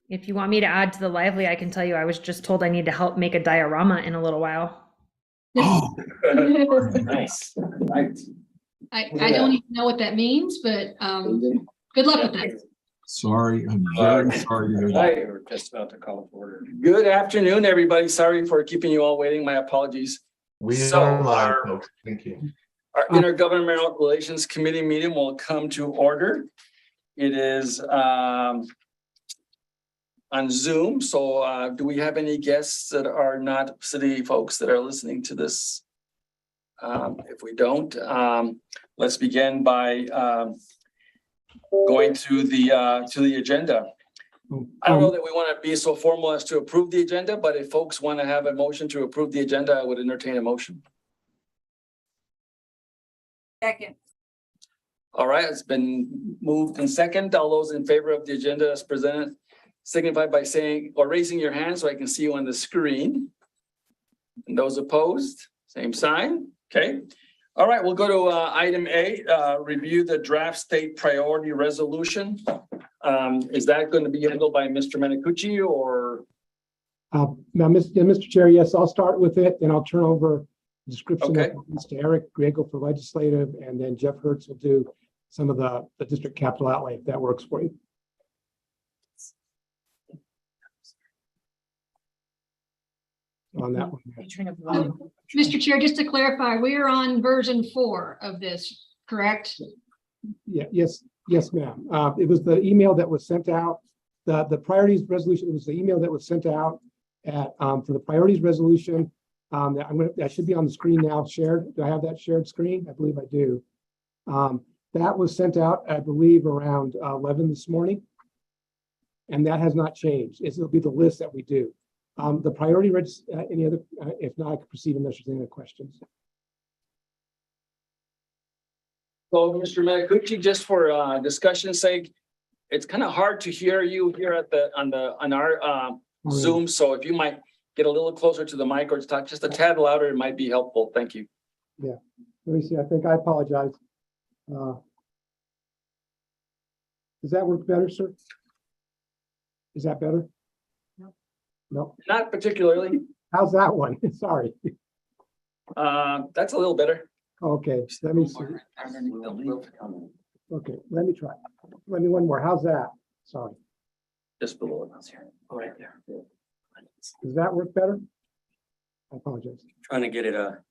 If you want me to add to the lively, I can tell you I was just told I need to help make a diorama in a little while. Oh, Nice. Right. I don't even know what that means, but good luck with that. sorry. I'm very sorry to hear that. Right, we're just about to call to order. Good afternoon, everybody. Sorry for keeping you all waiting. My apologies. We So are live, our- folks. Thank you. Our Intergovernmental Relations Committee meeting will come to order. It is on Zoom. So do we have any guests that are not city folks that are listening to this? If we don't, let's begin by going through the agenda. I don't know that we want to be so formal as to approve the agenda, but if folks want to have a motion to approve the agenda, I would entertain a motion. Second. All right, it's been moved and second. All those in favor of the agenda as presented, signify by saying or raising your hand so I can see you on the screen. And those opposed, same sign. Okay. All right, we'll go to item A, review the draft state priority resolution. Is that going to be handled by Mr. Menicucci or? Now, Mr. Chair, yes, I'll start with it, and I'll turn over the description Okay. of Mr. Eric Griego for legislative, and then Jeff Hertz will do some of the district capital outlay, if that works for you. On that one. Mr. Chair, just to clarify, we are on version 4 of this, correct? Yeah, yes, ma'am. It was the email that was sent out, the priorities resolution, it was the email that was sent out at, for the priorities resolution. That should be on the screen now, shared. Do I have that shared screen? I believe I do. That was sent out, I believe, around 11 this morning. And that has not changed. It'll be the list that we do. The priority, any other, if not, I could proceed unless there's any other questions. So, Mr. Menicucci, just for discussion's sake, it's kind of hard to hear you here at on our Zoom. So if you might get a little closer to the mic or talk just a tad louder, it might be helpful. Thank you. Yeah, let me see. I think I apologize. Does that work better, sir? Is that better? No. Not particularly. How's that one? Sorry. That's a little better. Okay, let me see. Okay, let me try. Let me one more. How's that? Sorry. Just below us here. Oh, right there. Does that work better? I apologize. Trying to get it. Are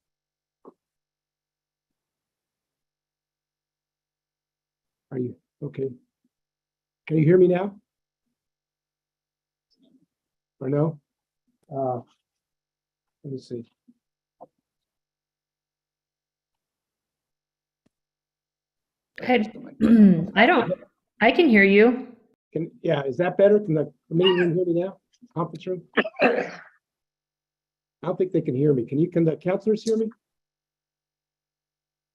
you okay? Can you hear me now? Or no? Let me see. I can hear you. Yeah, is that better? Can the meeting room hear me now? Conference room? I don't think they can hear me. Can the counselors hear me?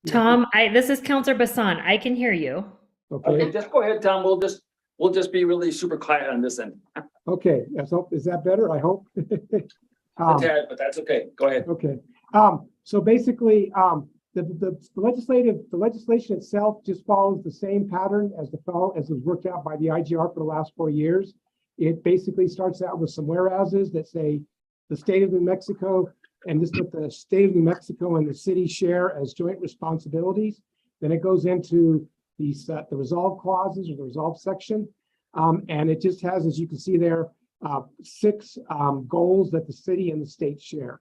Tom, this is Counselor Bassan. I can hear you. Okay, Okay, just go ahead, Tom. We'll just be really super quiet on this end. okay. Is that better? I hope. A tad, but that's okay. Go ahead. Okay, so basically, the legislation itself just follows the same pattern as was worked out by the IGR for the last 4 years. It basically starts out with some whereases that say the state of New Mexico, and this is what the state of New Mexico and the city share as joint responsibilities. Then it goes into the resolve clauses or the resolve section. And it just has, as you can see there, 6 goals that the city and the state share.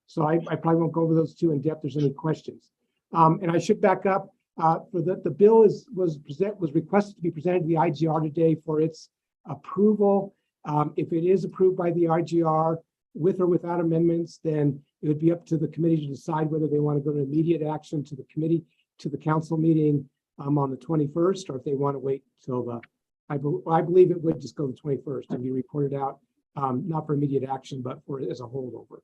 So I probably won't go over those 2 in depth. There's any questions. And I should back up. For the bill was requested to be presented to the IGR today for its approval. If it is approved by the IGR with or without amendments, then it would be up to the committee to decide whether they want to go to immediate action to the committee, to the council meeting on the 21st, or if they want to wait till I believe it would just go to the 21st and be reported out, not for immediate action, but for as a holdover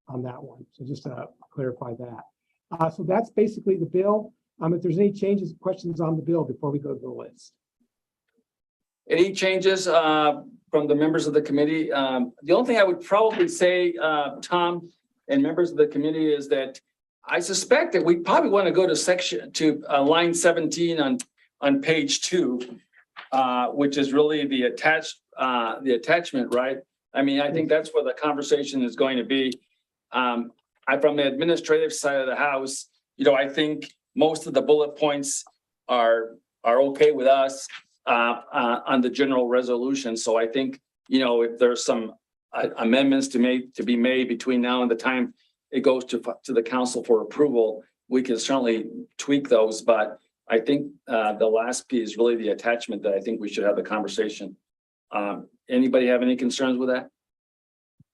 on that one. So just to clarify that. So that's basically the bill. If there's any changes, questions on the bill before we go to the list. Any changes from the members of the committee? The only thing I would probably say, Tom, and members of the committee, is that I suspect that we probably want to go to line 17 on page 2, which is really the attached the attachment, right? I mean, I think that's where the conversation is going to be. I'm from the administrative side of the house, I think most of the bullet points are okay with us on the general resolution. So I think, if there's some amendments to be made between now and the time it goes to the council for approval, we can certainly tweak those. But I think the last piece is really the attachment that I think we should have the conversation. Anybody have any concerns with that?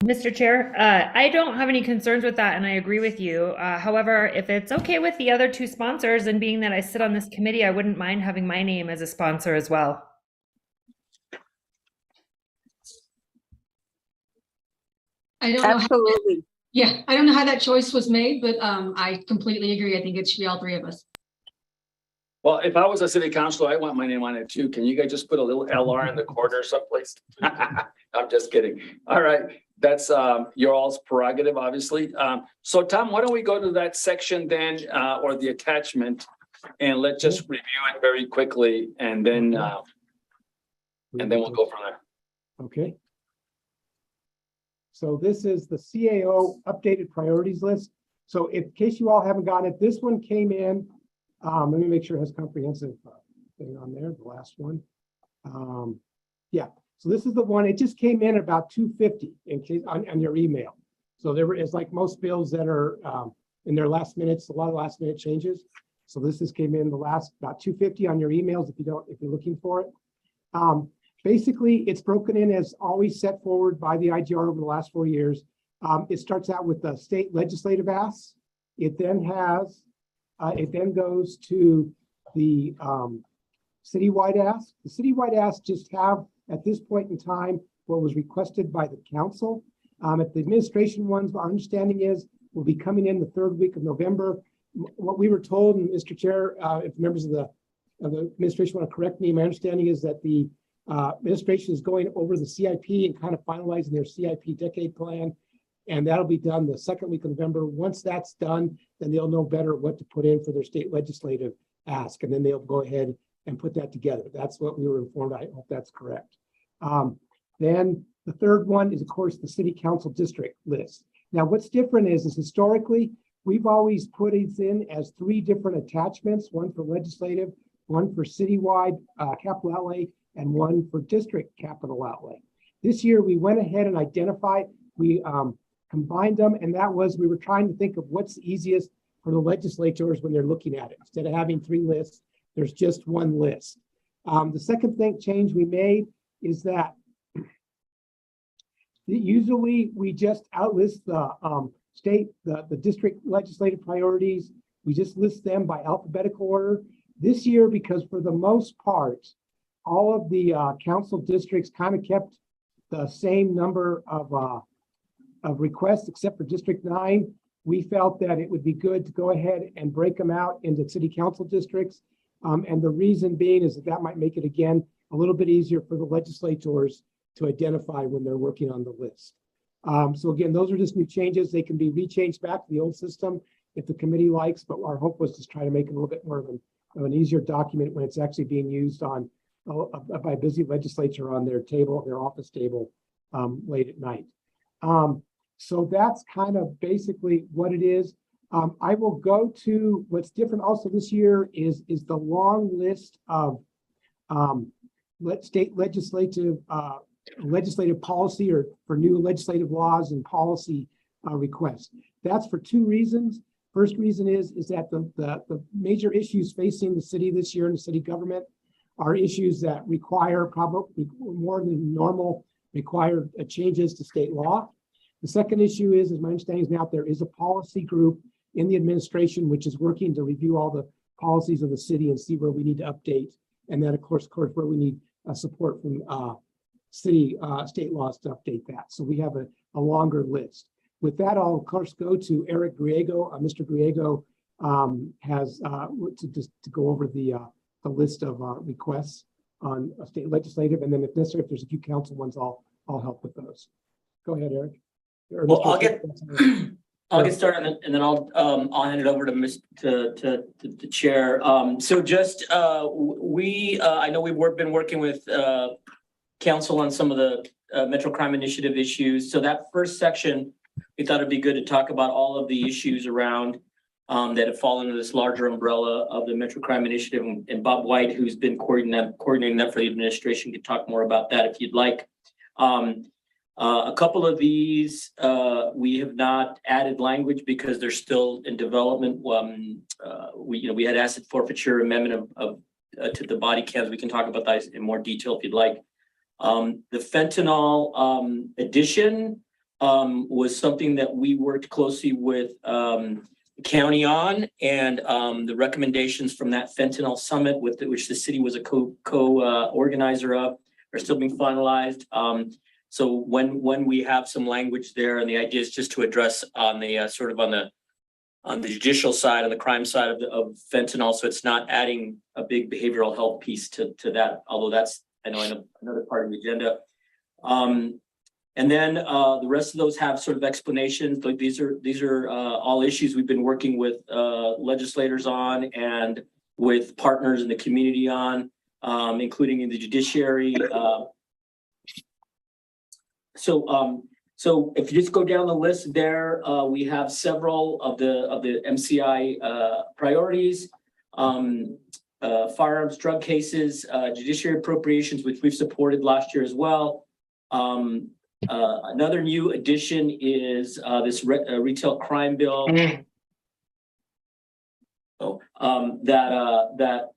Mr. Chair, I don't have any concerns with that, and I agree with you. However, if it's okay with the other two sponsors, and being that I sit on this committee, I wouldn't mind having my name as a sponsor as well. I don't know. Absolutely. Yeah, I don't know how that choice was made, but I completely agree. I think it should be all three of us. Well, if I was a city councilor, I want my name on it too. Can you guys just put a little LR in the corner someplace? I'm just kidding. All right, that's your all's prerogative, obviously. So Tom, why don't we go to that section then, or the attachment, and let's just review it very quickly, and then we'll go from there. Okay. So this is the CAO updated priorities list. So in case you all haven't gotten it, this one came in. Let me make sure it has comprehensive thing on there, the last one. Yeah, so this is the one, it just came in about 250 in case on your email. So it's like most bills that are in their last minutes, a lot of last minute changes. So this came in the last about 250 on your emails if you're looking for it. Basically, it's broken in as always set forward by the IGR over the last 4 years. It starts out with the state legislative asks. It then goes to the citywide ask. The citywide asks just have, at this point in time, what was requested by the council. At the administration ones, our understanding is will be coming in the third week of November. What we were told, and Mr. Chair, if members of the administration want to correct me, my understanding is that the administration is going over the CIP and kind of finalizing their CIP decade plan. And that'll be done the second week of November. Once that's done, then they'll know better what to put in for their state legislative ask. And then they'll go ahead and put that together. That's what we were informed. I hope that's correct. Then the third one is, of course, the city council district list. Now, what's different is historically, we've always put it in as 3 different attachments, one for legislative, one for citywide capital outlay, and one for district capital outlay. This year, we went ahead and identified, we combined them, and that was, we were trying to think of what's easiest for the legislators when they're looking at it. Instead of having 3 lists, there's just 1 list. The second change we made is that usually we just outlist the district legislative priorities. We just list them by alphabetical order. This year, because for the most part, all of the council districts kind of kept the same number of requests, except for District 9, we felt that it would be good to go ahead and break them out into city council districts. And the reason being is that might make it, again, a little bit easier for the legislators to identify when they're working on the list. So again, those are just new changes. They can be rechanged back to the old system if the committee likes, but our hope was to try to make it a little bit more of an easier document when it's actually being used on by a busy legislature on their table, their office table late at night. So that's kind of basically what it is. I will go to what's different also this year is the long list of state legislative policy or for new legislative laws and policy requests. That's for 2 reasons. First reason is that the major issues facing the city this year and the city government are issues that require probably more than normal changes to state law. The second issue is my understanding is now there is a policy group in the administration which is working to review all the policies of the city and see where we need to update, and then of course where we need support from state laws to update that. So we have a longer list. With that, I'll of course go to Eric Griego. Mr. Griego has to go over the list of requests on a state legislative, and then if necessary, if there's a few council ones, I'll help with those. Go ahead, Eric. Well, I'll get started, and then I'll hand it over to the chair. So just I know we've been working with council on some of the Metro Crime Initiative issues. So that first section, we thought it'd be good to talk about all of the issues around that have fallen under this larger umbrella of the Metro Crime Initiative. And Bob White, who's been coordinating that for the administration, can talk more about that if you'd like. A couple of these we have not added language because they're still in development. We had asset forfeiture amendment to the body cams. We can talk about that in more detail if you'd like. The fentanyl addition was something that we worked closely with the county on, and the recommendations from that fentanyl summit which the city was a co-organizer of are still being finalized. So when we have some language there, and the idea is just to address on the sort of on the judicial side, on the crime side of fentanyl, so it's not adding a big behavioral health piece to that, although that's I know another part of the agenda. And then the rest of those have sort of explanations. Like these are all issues we've been working with legislators on and with partners in the community on, including in the judiciary. So if you just go down the list there, we have several of the MCI priorities, firearms, drug cases, judiciary appropriations, which we've supported last year as well. Another new addition is this retail crime bill. That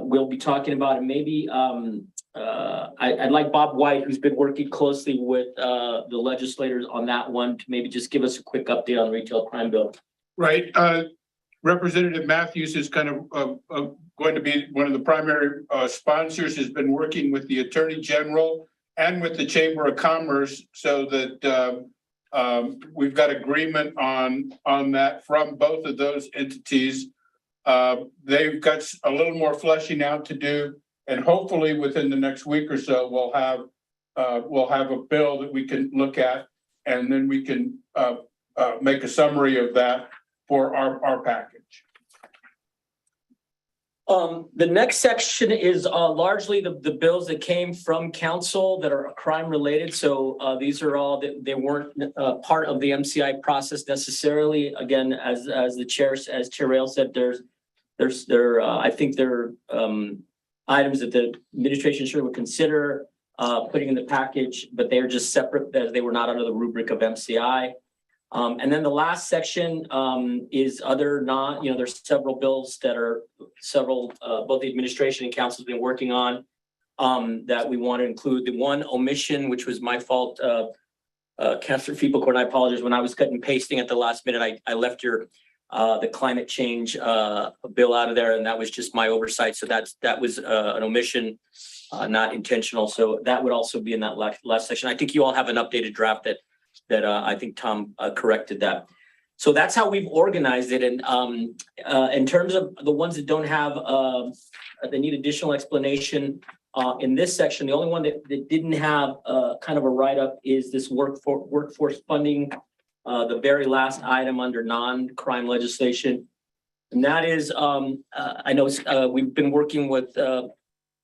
we'll be talking about, and maybe I'd like Bob White, who's been working closely with the legislators on that one, to maybe just give us a quick update on the retail crime bill. Right. Representative Matthews is kind of going to be one of the primary sponsors, has been working with the Attorney General and with the Chamber of Commerce so that we've got agreement on that from both of those entities. They've got a little more fleshing out to do, and hopefully within the next week or so, we'll have a bill that we can look at, and then we can make a summary of that for our package. The next section is largely the bills that came from council that are crime related. So these are all that they weren't part of the MCI process necessarily. Again, as Chair Rail said, I think there are items that the administration sure would consider putting in the package, but they are just separate, as they were not under the rubric of MCI. And then the last section is other there's several bills that are both the administration and council have been working on that we want to include. The one omission, which was my fault, Councilor Feeblecourt, and I apologize, when I was cutting and pasting at the last minute, I left the climate change bill out of there, and that was just my oversight. So that was an omission, not intentional. So that would also be in that last section. I think you all have an updated draft that I think Tom corrected that. So that's how we've organized it. And in terms of the ones that don't have, they need additional explanation in this section. The only one that didn't have kind of a write-up is this workforce funding, the very last item under non-crime legislation. And that is, I know we've been working with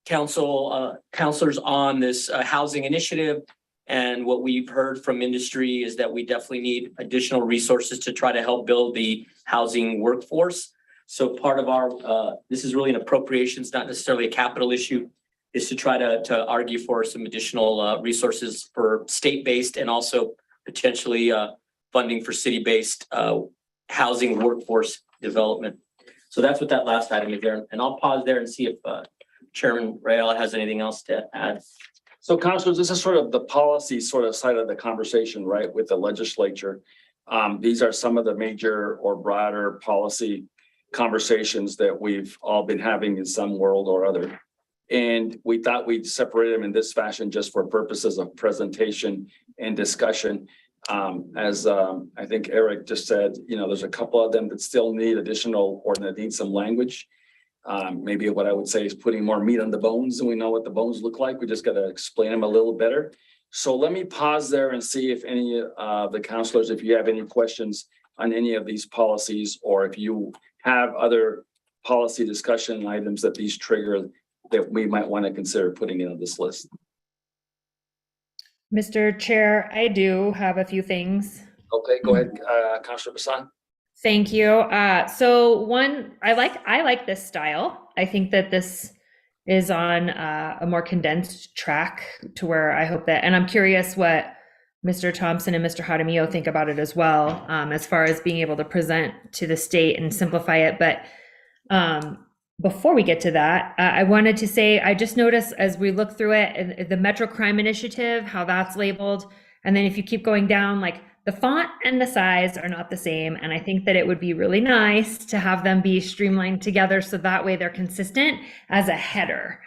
counselors on this housing initiative. And what we've heard from industry is that we definitely need additional resources to try to help build the housing workforce. So part of our, this is really an appropriations, not necessarily a capital issue, is to try to argue for some additional resources for state-based and also potentially funding for city-based housing workforce development. So that's what that last item is there. And I'll pause there and see if Chairman Rael has anything else to add. So councilors, this is sort of the policy sort of side of the conversation, right, with the legislature. These are some of the major or broader policy conversations that we've all been having in some world or other. And we thought we'd separate them in this fashion just for purposes of presentation and discussion. As I think Eric just said, there's a couple of them that still need additional or that need some language. Maybe what I would say is putting more meat on the bones, and we know what the bones look like. We just got to explain them a little better. So let me pause there and see if any of the counselors, if you have any questions on any of these policies, or if you have other policy discussion items that these trigger that we might want to consider putting into this list. Mr. Chair, I do have a few things. Okay, go ahead, Councilor Bassan. Thank you. So one, I like this style. I think that this is on a more condensed track to where I hope that, and I'm curious what Mr. Thompson and Mr. Jaramillo think about it as well, as far as being able to present to the state and simplify it. But before we get to that, I wanted to say, I just noticed as we look through it, the Metro Crime Initiative, how that's labeled. And then if you keep going down, like the font and the size are not the same. And I think that it would be really nice to have them be streamlined together so that way they're consistent as a header.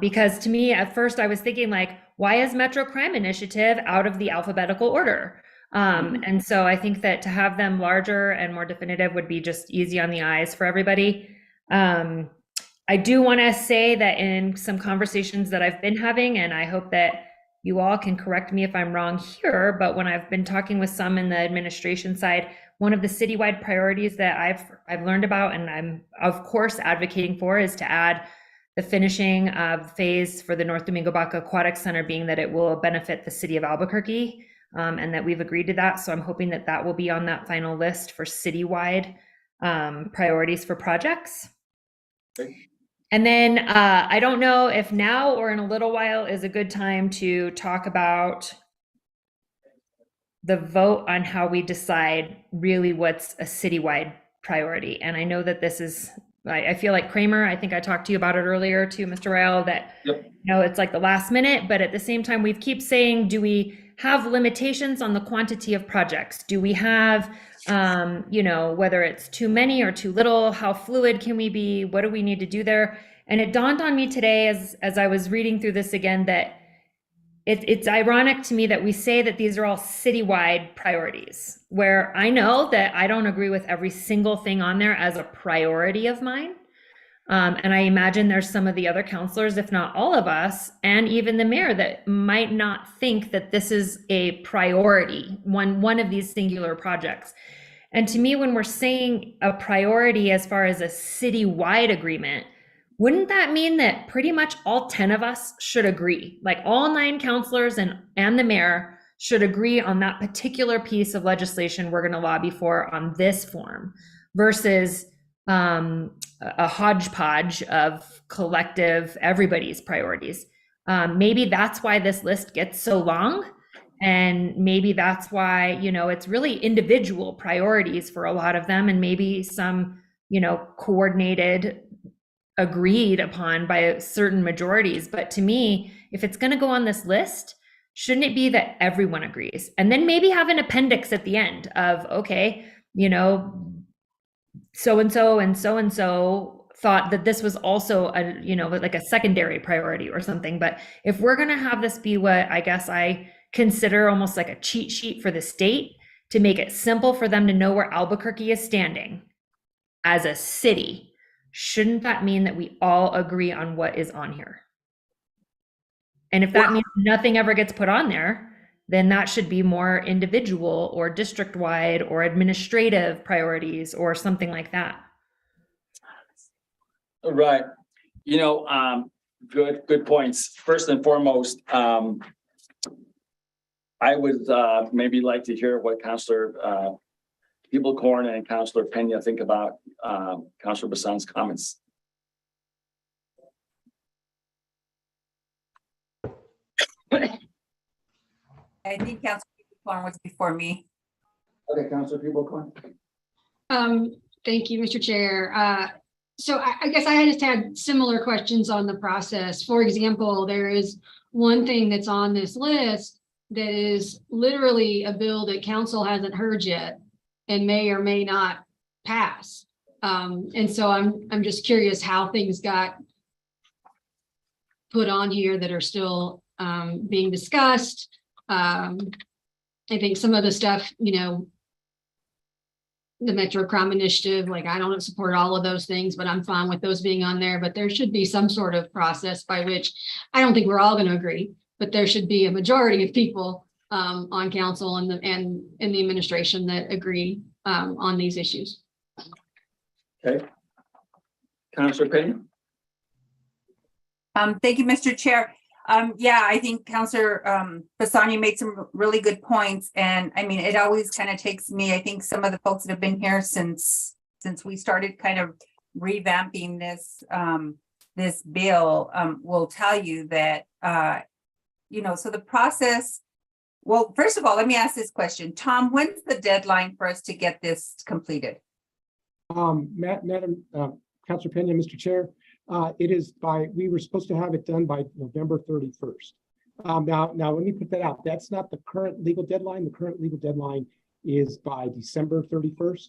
Because to me, at first I was thinking like, why is Metro Crime Initiative out of the alphabetical order? And so I think that to have them larger and more definitive would be just easy on the eyes for everybody. I do want to say that in some conversations that I've been having, and I hope that you all can correct me if I'm wrong here, but when I've been talking with some in the administration side, one of the citywide priorities that I've learned about and I'm of course advocating for is to add the finishing of phase for the North Domingo Baca Aquatic Center, being that it will benefit the city of Albuquerque, and that we've agreed to that. So I'm hoping that that will be on that final list for citywide priorities for projects. Okay. And then I don't know if now or in a little while is a good time to talk about the vote on how we decide really what's a citywide priority. And I know that this is, I feel like Kramer, I think I talked to you about it earlier too, Mr. Rael, that, Yep. you know, it's like the last minute, but at the same time, we keep saying, do we have limitations on the quantity of projects? Do we have, you know, whether it's too many or too little, how fluid can we be? What do we need to do there? And it dawned on me today as I was reading through this again, that it's ironic to me that we say that these are all citywide priorities, where I know that I don't agree with every single thing on there as a priority of mine. And I imagine there's some of the other counselors, if not all of us, and even the mayor, that might not think that this is a priority, one of these singular projects. And to me, when we're saying a priority as far as a citywide agreement, wouldn't that mean that pretty much all 10 of us should agree? Like all 9 counselors and the mayor should agree on that particular piece of legislation we're going to lobby for on this form, versus a hodgepodge of collective everybody's priorities. Maybe that's why this list gets so long, and maybe that's why, you know, it's really individual priorities for a lot of them, and maybe some, you know, coordinated, agreed upon by certain majorities. But to me, if it's going to go on this list, shouldn't it be that everyone agrees? And then maybe have an appendix at the end of, okay, you know, so-and-so and so-and-so thought that this was also a, you know, like a secondary priority or something. But if we're going to have this be what I guess I consider almost like a cheat sheet for the state to make it simple for them to know where Albuquerque is standing as a city, shouldn't that mean that we all agree on what is on here? And if that means nothing ever gets put on there, then that should be more individual or district-wide or administrative priorities or something like that. Right. You know, good points. First and foremost, I would maybe like to hear what Councilor Peoplecorn and Councilor Pena think about Councilor Bassan's comments. I think Councilor Peoplecorn was before me. Okay, Councilor Peoplecorn. Thank you, Mr. Chair. So I guess I just had similar questions on the process. For example, there is one thing that's on this list that is literally a bill that council hasn't heard yet and may or may not pass. And so I'm just curious how things got put on here that are still being discussed. I think some of the stuff, you know, the Metro Crime Initiative, like I don't support all of those things, but I'm fine with those being on there. But there should be some sort of process by which, I don't think we're all going to agree, but there should be a majority of people on council and in the administration that agree on these issues. Okay. Councilor Pena. Thank you, Mr. Chair. Yeah, I think Counselor Basani made some really good points. And I mean, it always kind of takes me, I think some of the folks that have been here since we started kind of revamping this bill will tell you that, so the process, well, first of all, let me ask this question. Tom, when's the deadline for us to get this completed? Madam Councilor Pena, Mr. Chair, we were supposed to have it done by November 31st. Now let me put that out. That's not the current legal deadline. The current legal deadline is by December 31st.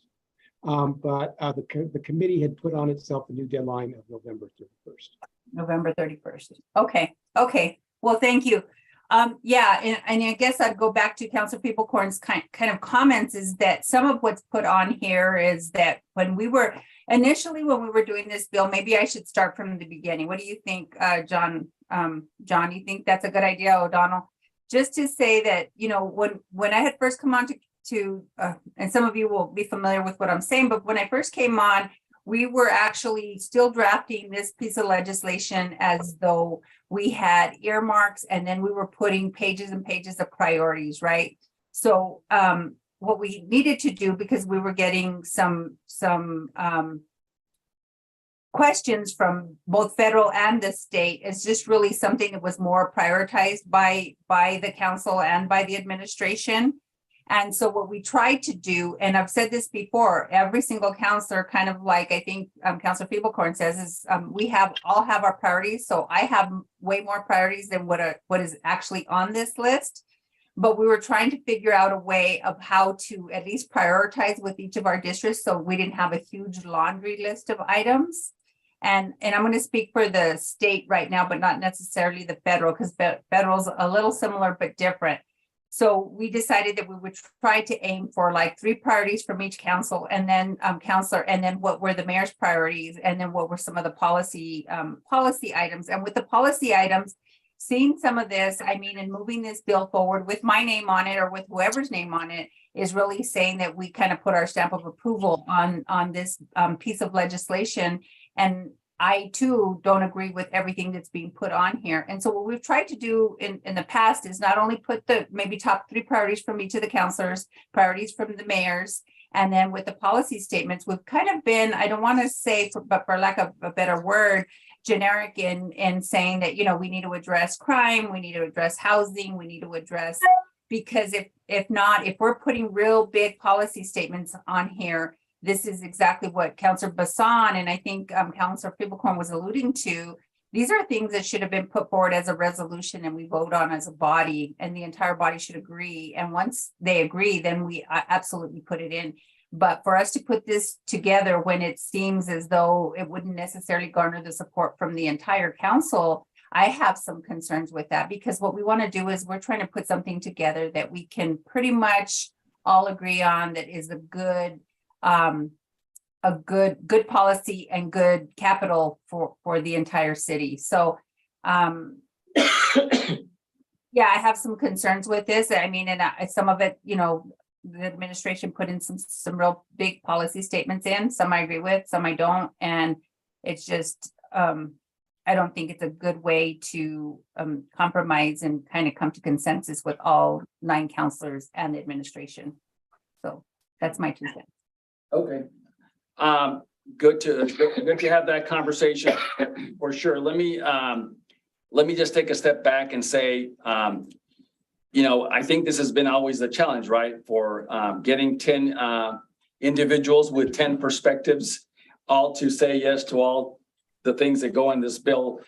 But the committee had put on itself a new deadline of November 31st. November 31st. Okay. Well, thank you. Yeah, and I guess I'd go back to Councilor Peoplecorn's kind of comments is that some of what's put on here is that when we were doing this bill, maybe I should start from the beginning. What do you think, John? John, you think that's a good idea, O'Donnell? Just to say that, when I had first come on to and some of you will be familiar with what I'm saying, but when I first came on, we were actually still drafting this piece of legislation as though we had earmarks, and then we were putting pages and pages of priorities, right? So what we needed to do, because we were getting some questions from both federal and the state, is just really something that was more prioritized by the council and by the administration. And so what we tried to do, and I've said this before, every single counselor, kind of like I think Counselor Feeblecorn says, is we all have our priorities. So I have way more priorities than what is actually on this list. But we were trying to figure out a way of how to at least prioritize with each of our districts, so we didn't have a huge laundry list of items. And I'm going to speak for the state right now, but not necessarily the federal, because federal's a little similar but different. So we decided that we would try to aim for like 3 priorities from each council, and then counselor, and then what were the mayor's priorities, and then what were some of the policy items. And with the policy items, seeing some of this, I mean, and moving this bill forward with my name on it or with whoever's name on it, is really saying that we kind of put our stamp of approval on this piece of legislation. And I too don't agree with everything that's being put on here. And so what we've tried to do in the past is not only put the maybe top 3 priorities from each of the counselors, priorities from the mayors, and then with the policy statements, we've kind of been, I don't want to say, but for lack of a better word, generic in saying that, we need to address crime, we need to address housing, we need to address, because if not, if we're putting real big policy statements on here, this is exactly what Councilor Bassan and I think Councilor Feeblecorn was alluding to. These are things that should have been put forward as a resolution and we vote on as a body, and the entire body should agree. And once they agree, then we absolutely put it in. But for us to put this together when it seems as though it wouldn't necessarily garner the support from the entire council, I have some concerns with that, because what we want to do is we're trying to put something together that we can pretty much all agree on, that is a good policy and good capital for the entire city. So yeah, I have some concerns with this. I mean, and some of it, the administration put in some real big policy statements in. Some I agree with, some I don't. And it's just, I don't think it's a good way to compromise and kind of come to consensus with all 9 counselors and the administration. So that's my 2 cents. Okay. Good to have that conversation for sure. Let me just take a step back and say, I think this has been always a challenge, right? For getting 10 individuals with 10 perspectives, all to say yes to all the things that go in this bill,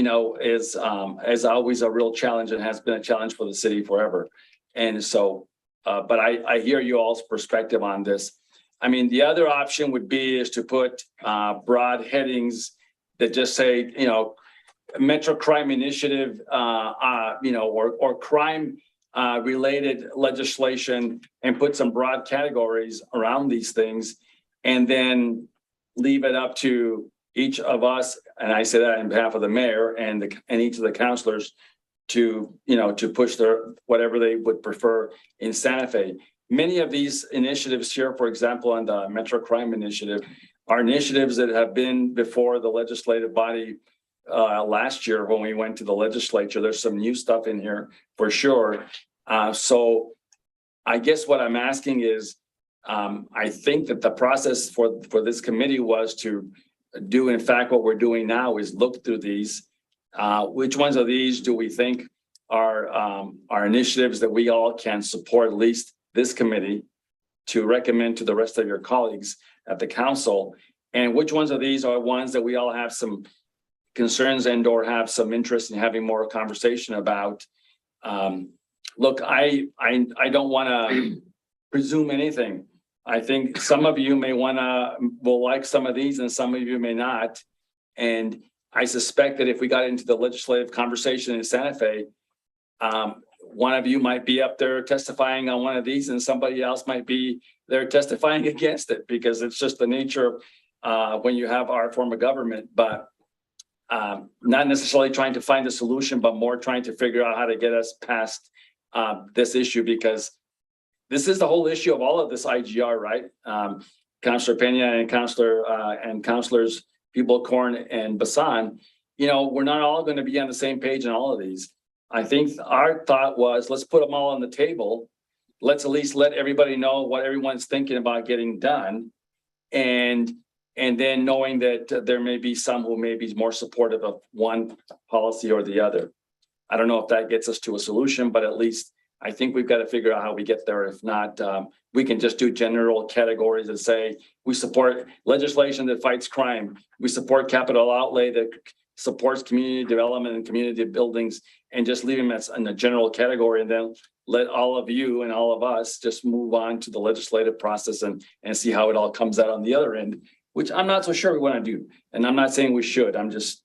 is always a real challenge and has been a challenge for the city forever. And so, but I hear you all's perspective on this. I mean, the other option would be is to put broad headings that just say, Metro Crime Initiative, or crime related legislation, and put some broad categories around these things, and then leave it up to each of us. And I say that on behalf of the mayor and each of the councilors to push their whatever they would prefer in Santa Fe. Many of these initiatives here, for example, on the Metro Crime Initiative, are initiatives that have been before the legislative body last year when we went to the legislature. There's some new stuff in here for sure. So I guess what I'm asking is, I think that the process for this committee was to do, in fact, what we're doing now is look through these. Which ones of these do we think are initiatives that we all can support, at least this committee, to recommend to the rest of your colleagues at the council? And which ones of these are ones that we all have some concerns and or have some interest in having more conversation about? Look, I don't want to presume anything. I think some of you will like some of these and some of you may not. And I suspect that if we got into the legislative conversation in Santa Fe, one of you might be up there testifying on one of these and somebody else might be there testifying against it, because it's just the nature of when you have our form of government. But not necessarily trying to find a solution, but more trying to figure out how to get us past this issue, because this is the whole issue of all of this IGR, right? Councilor Pena and Councilors People-Corn and Basan, we're not all going to be on the same page in all of these. I think our thought was, let's put them all on the table. Let's at least let everybody know what everyone's thinking about getting done. And then knowing that there may be some who may be more supportive of one policy or the other. I don't know if that gets us to a solution, but at least I think we've got to figure out how we get there. If not, we can just do general categories and say, we support legislation that fights crime. We support capital outlay that supports community development and community buildings, and just leave them as in a general category, and then let all of you and all of us just move on to the legislative process and see how it all comes out on the other end, which I'm not so sure we want to do. And I'm not saying we should, I'm just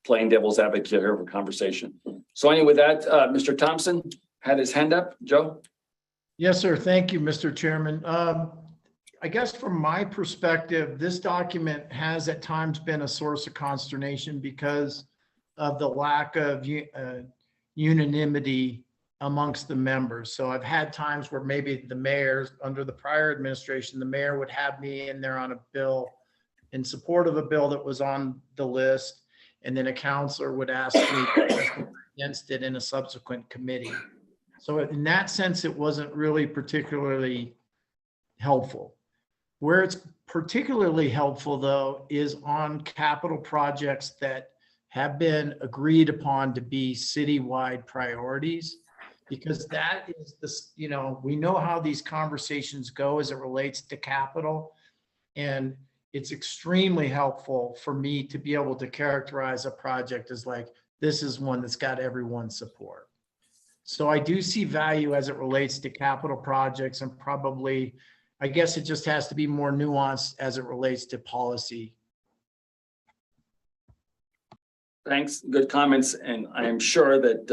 playing devil's advocate here for conversation. So anyway, with that, Mr. Thompson had his hand up. Joe? Yes, sir. Thank you, Mr. Chairman. I guess from my perspective, this document has at times been a source of consternation because of the lack of unanimity amongst the members. So I've had times where maybe the mayors under the prior administration, the mayor would have me in there on a bill in support of a bill that was on the list. And then a counselor would ask me against it in a subsequent committee. So in that sense, it wasn't really particularly helpful. Where it's particularly helpful, though, is on capital projects that have been agreed upon to be citywide priorities, because that is the, we know how these conversations go as it relates to capital. And it's extremely helpful for me to be able to characterize a project as like, this is one that's got everyone's support. So I do see value as it relates to capital projects, and probably, I guess it just has to be more nuanced as it relates to policy. Thanks, good comments. And I am sure that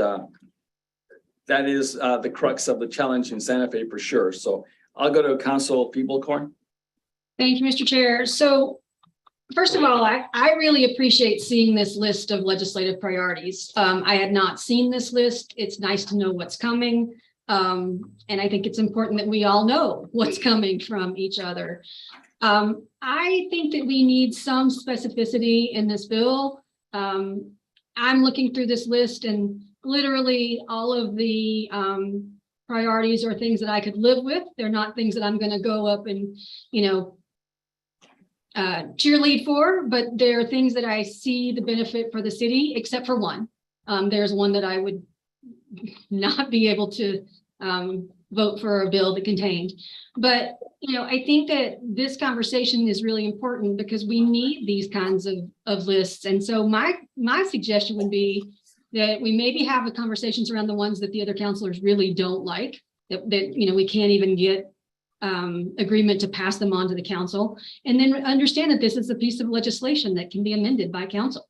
that is the crux of the challenge in Santa Fe for sure. So I'll go to Council People-Corn. Thank you, Mr. Chair. So first of all, I really appreciate seeing this list of legislative priorities. I had not seen this list. It's nice to know what's coming. And I think it's important that we all know what's coming from each other. I think that we need some specificity in this bill. I'm looking through this list, and literally all of the priorities are things that I could live with. They're not things that I'm going to go up and, cheerlead for, but there are things that I see the benefit for the city, except for one. There's one that I would not be able to vote for a bill that contained. But, I think that this conversation is really important because we need these kinds of lists. And so my suggestion would be that we maybe have the conversations around the ones that the other counselors really don't like, that we can't even get agreement to pass them on to the council, and then understand that this is a piece of legislation that can be amended by council.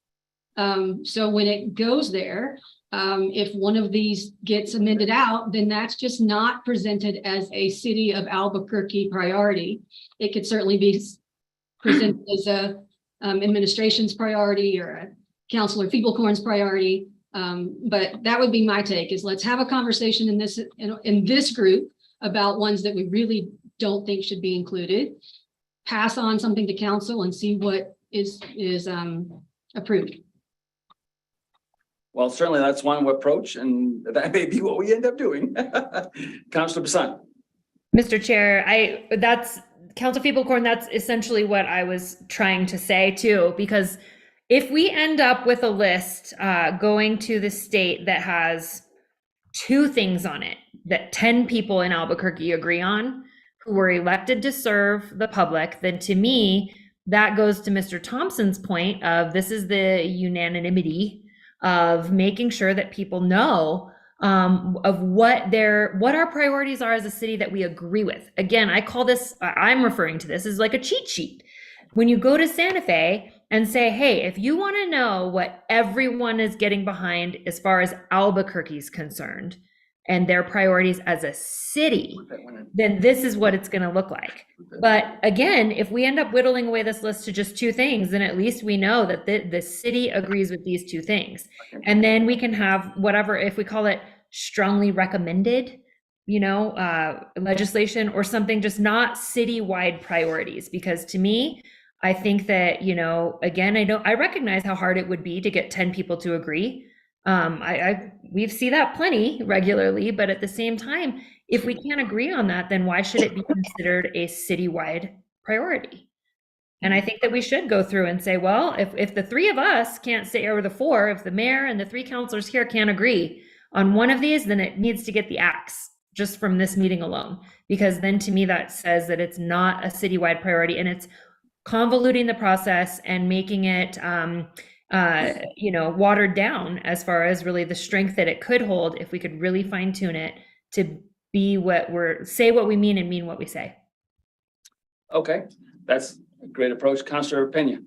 So when it goes there, if one of these gets amended out, then that's just not presented as a city of Albuquerque priority. It could certainly be presented as a administration's priority or a Councilor People-Corn's priority. But that would be my take, is let's have a conversation in this group about ones that we really don't think should be included, pass on something to council and see what is approved. Well, certainly that's one approach, and that may be what we end up doing. Councilor Bassan. Mr. Chair, that's Council Corn, that's essentially what I was trying to say too, because if we end up with a list going to the state that has 2 things on it that 10 people in Albuquerque agree on, who were elected to serve the public, then to me, that goes to Mr. Thompson's point of this is the unanimity of making sure that people know of what our priorities are as a city that we agree with. Again, I'm referring to this as like a cheat sheet. When you go to Santa Fe and say, hey, if you want to know what everyone is getting behind as far as Albuquerque is concerned and their priorities as a city, then this is what it's going to look like. But again, if we end up whittling away this list to just 2 things, then at least we know that the city agrees with these 2 things. And then we can have whatever, if we call it strongly recommended, legislation or something, just not citywide priorities. Because to me, I think that, again, I recognize how hard it would be to get 10 people to agree. We see that plenty regularly, but at the same time, if we can't agree on that, then why should it be considered a citywide priority? And I think that we should go through and say, well, if the 3 of us can't say, or the 4, if the mayor and the 3 councilors here can't agree on one of these, then it needs to get the axe just from this meeting alone. Because then to me, that says that it's not a citywide priority and it's convoluting the process and making it watered down as far as really the strength that it could hold if we could really fine tune it to be say what we mean and mean what we say. Okay, that's a great approach. Councilor Pena.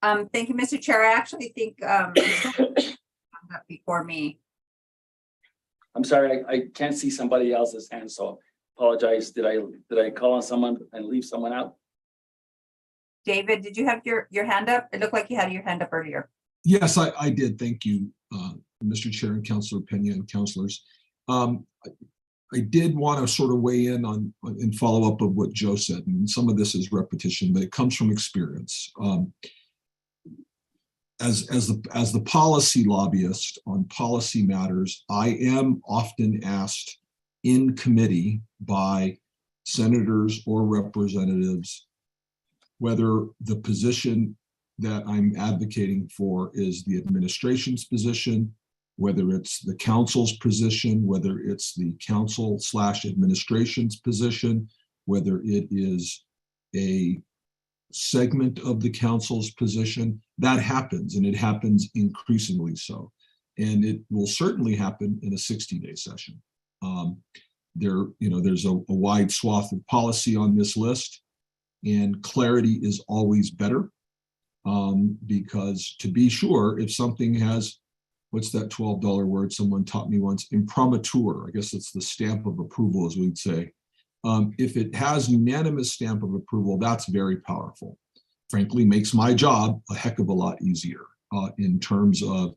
Thank you, Mr. Chair. I actually think before me. I'm sorry, I can't see somebody else's hand, so apologize. Did I call on someone and leave someone out? David, did you have your hand up? It looked like you had your hand up earlier. Yes, I did. Thank you, Mr. Chair and Councilor Pena and councilors. I did want to sort of weigh in on and follow up of what Joe said, and some of this is repetition, but it comes from experience. As the policy lobbyist on policy matters, I am often asked in committee by senators or representatives whether the position that I'm advocating for is the administration's position, whether it's the council's position, whether it's the council/administration's position, whether it is a segment of the council's position. That happens, and it happens increasingly so. And it will certainly happen in a 60-day session. There's a wide swath of policy on this list, and clarity is always better. Because to be sure, if something has, what's that $12 word someone taught me once, imprimatur, I guess it's the stamp of approval, as we'd say. If it has unanimous stamp of approval, that's very powerful. Frankly, makes my job a heck of a lot easier in terms of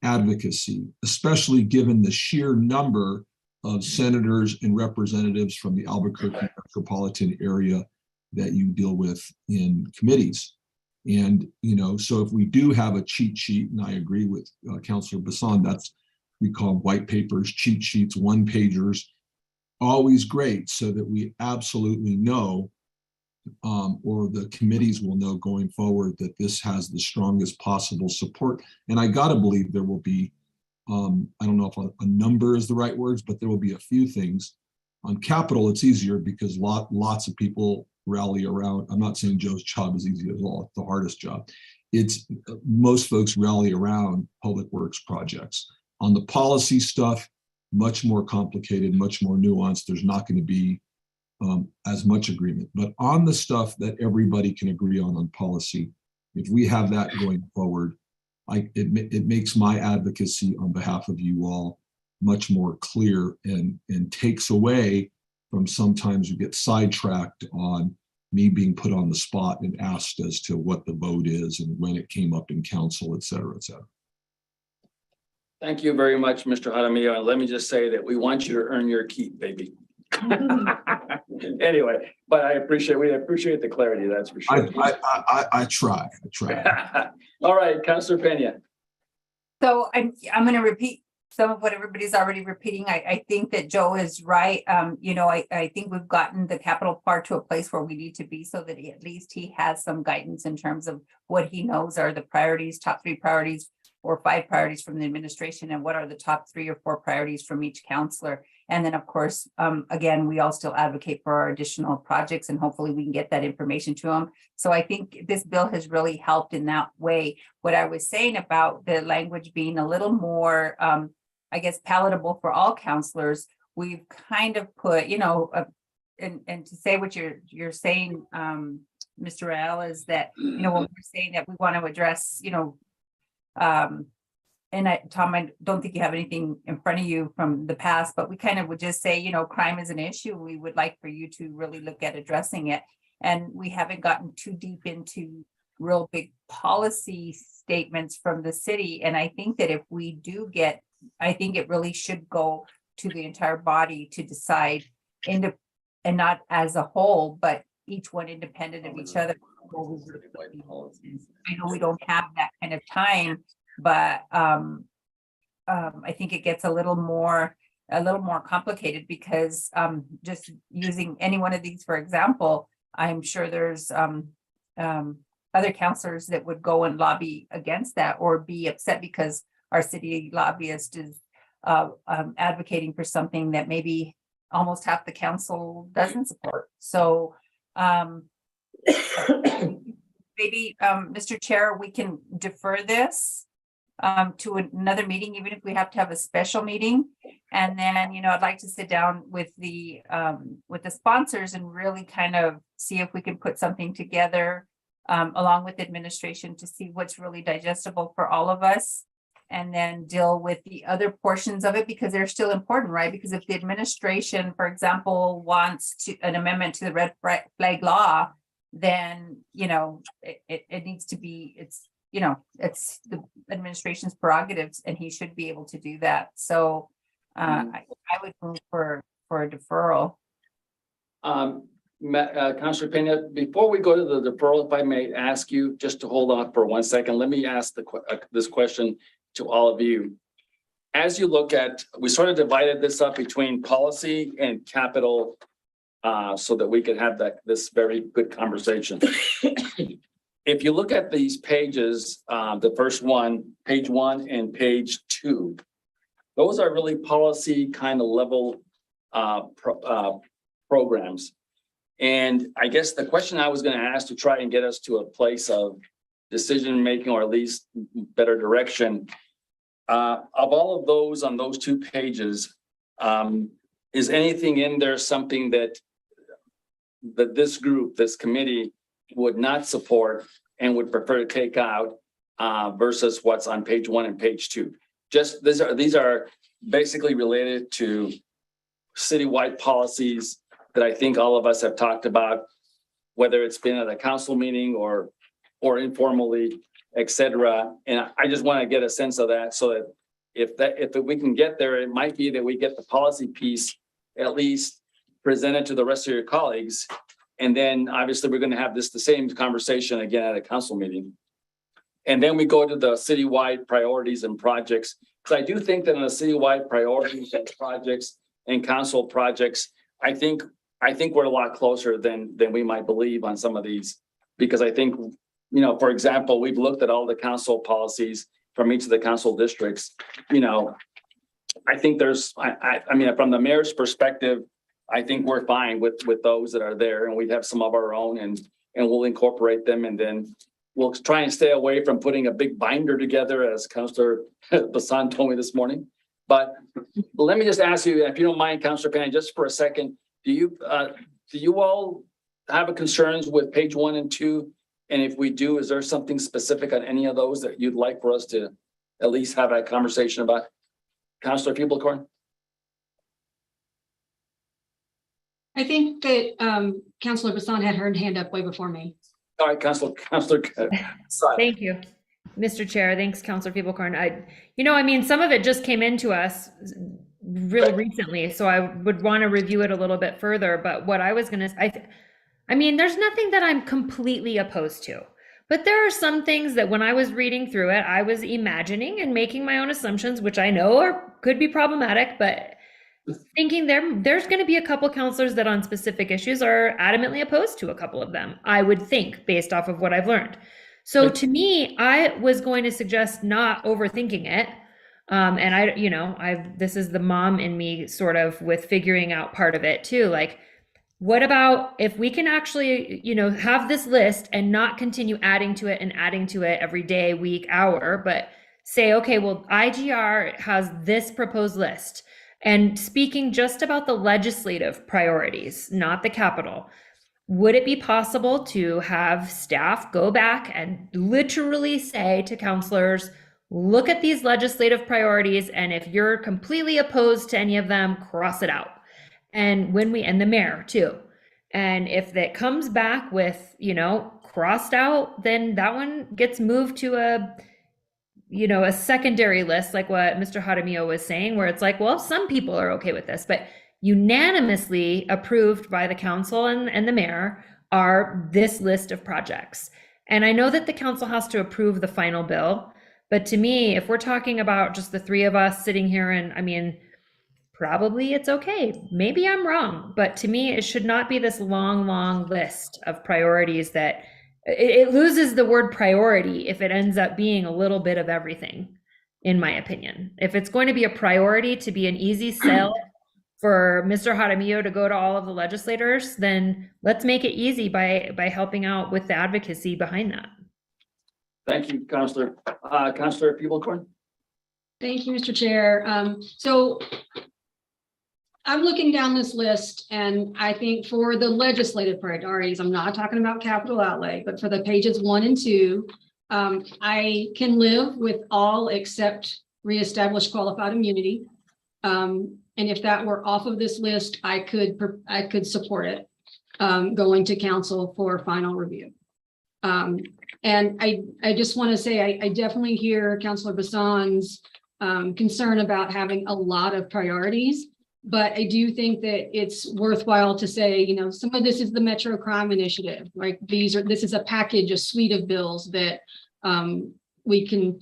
advocacy, especially given the sheer number of senators and representatives from the Albuquerque metropolitan area that you deal with in committees. And, so if we do have a cheat sheet, and I agree with Councilor Bassan, we call white papers, cheat sheets, 1-pagers, always great, so that we absolutely know, or the committees will know going forward, that this has the strongest possible support. And I gotta believe there will be, I don't know if a number is the right words, but there will be a few things. On capital, it's easier because lots of people rally around. I'm not saying Joe's job is easy at all, it's the hardest job. It's most folks rally around public works projects. On the policy stuff, much more complicated, much more nuanced. There's not going to be as much agreement. But on the stuff that everybody can agree on policy, if we have that going forward, it makes my advocacy on behalf of you all much more clear and takes away from sometimes you get sidetracked on me being put on the spot and asked as to what the vote is and when it came up in council, et cetera, et cetera. Thank you very much, Mr. Jaramillo. And let me just say that we want you to earn your keep, baby. Anyway, but we appreciate the clarity, that's for sure. I try. All right, Councilor Pena. So I'm going to repeat some of what everybody's already repeating. I think that Joe is right. I think we've gotten the capital part to a place where we need to be so that at least he has some guidance in terms of what he knows are the priorities, top 3 priorities or 5 priorities from the administration, and what are the top 3 or 4 priorities from each counselor. And then, of course, again, we all still advocate for our additional projects, and hopefully we can get that information to them. So I think this bill has really helped in that way. What I was saying about the language being a little more, I guess, palatable for all counselors, we've kind of put, and to say what you're saying, Mr. Rael, is that, when we're saying that we want to address, Tom, I don't think you have anything in front of you from the past, but we kind of would just say, crime is an issue. We would like for you to really look at addressing it. And we haven't gotten too deep into real big policy statements from the city. And I think that if we do I think it really should go to the entire body to decide and not as a whole, but each one independent of each other. I know we don't have that kind of time, but I think it gets a little more complicated because just using any one of these, for example, I'm sure there's other counselors that would go and lobby against that or be upset because our city lobbyist is advocating for something that maybe almost half the council doesn't support. So maybe, Mr. Chair, we can defer this to another meeting, even if we have to have a special meeting. And then, I'd like to sit down with the sponsors and really kind of see if we can put something together along with administration to see what's really digestible for all of us. And then deal with the other portions of it because they're still important, right? Because if the administration, for example, wants an amendment to the red flag law, then, it needs to be, it's the administration's prerogatives and he should be able to do that. So I would move for a deferral. Councilor Pena, before we go to the deferral, if I may ask you just to hold on for 1 second, let me ask this question to all of you. As you look at, we sort of divided this up between policy and capital so that we could have this very good conversation. If you look at these pages, the first one, page 1 and page 2, those are really policy kind of level programs. And I guess the question I was going to ask to try and get us to a place of decision-making or at least better direction, of all of those on those 2 pages, is anything in there something that this group, this committee would not support and would prefer to take out versus what's on page 1 and page 2? Just these are basically related to citywide policies that I think all of us have talked about, whether it's been at a council meeting or informally, et cetera. And I just want to get a sense of that so that if we can get there, it might be that we get the policy piece at least presented to the rest of your colleagues. And then obviously we're going to have the same conversation again at a council meeting. And then we go to the citywide priorities and projects. Because I do think that in the citywide priorities and projects and council projects, I think we're a lot closer than we might believe on some of these. Because I think, for example, we've looked at all the council policies from each of the council districts. I think I mean, from the mayor's perspective, I think we're fine with those that are there, and we have some of our own, and we'll incorporate them, and then we'll try and stay away from putting a big binder together, as Councilor Bassan told me this morning. But let me just ask you, if you don't mind, Councilor Pan, just for a second, do you all have concerns with page 1 and 2? And if we do, is there something specific on any of those that you'd like for us to at least have a conversation about? Councilor Peeblecorn? I think that Councilor Bassan had her hand up way before me. All right, Councilor. Thank you, Mr. Chair. Thanks, Councilor Peeblecorn. I mean, some of it just came into us really recently, so I would want to review it a little bit further. But what I was going to, I mean, there's nothing that I'm completely opposed to, But there are some things that when I was reading through it, I was imagining and making my own assumptions, which I know could be problematic, but thinking there's going to be a couple counselors that on specific issues are adamantly opposed to a couple of them, I would think, based off of what I've learned. So to me, I was going to suggest not overthinking it. And this is the mom in me sort of with figuring out part of it too. Like, what about if we can actually, have this list and not continue adding to it every day, week, hour, but say, okay, well, IGR has this proposed list. And speaking just about the legislative priorities, not the capital, would it be possible to have staff go back and literally say to counselors, look at these legislative priorities, and if you're completely opposed to any of them, cross it out. And and the mayor too. And if that comes back with, crossed out, then that one gets moved to a secondary list, like what Mr. Jaramillo was saying, where it's like, well, some people are okay with this, but unanimously approved by the council and the mayor are this list of projects. And I know that the council has to approve the final bill, but to me, if we're talking about just the three of us sitting here, and I mean, probably it's okay. Maybe I'm wrong, but to me, it should not be this long, long list of priorities that it loses the word priority if it ends up being a little bit of everything, in my opinion. If it's going to be a priority to be an easy sell for Mr. Jaramillo to go to all of the legislators, then let's make it easy by helping out with the advocacy behind that. Thank you, Councilor. Councilor Peeblecorn? Thank you, Mr. Chair. So I'm looking down this list, and I think for the legislative priorities, I'm not talking about capital outlay, but for the pages 1 and 2, I can live with all except reestablish qualified immunity. And if that were off of this list, I could support it going to council for final review. And I just want to say I definitely hear Councilor Bassan's concern about having a lot of priorities. But I do think that it's worthwhile to say, some of this is the Metro Crime Initiative, right? This is a package, a suite of bills that we can,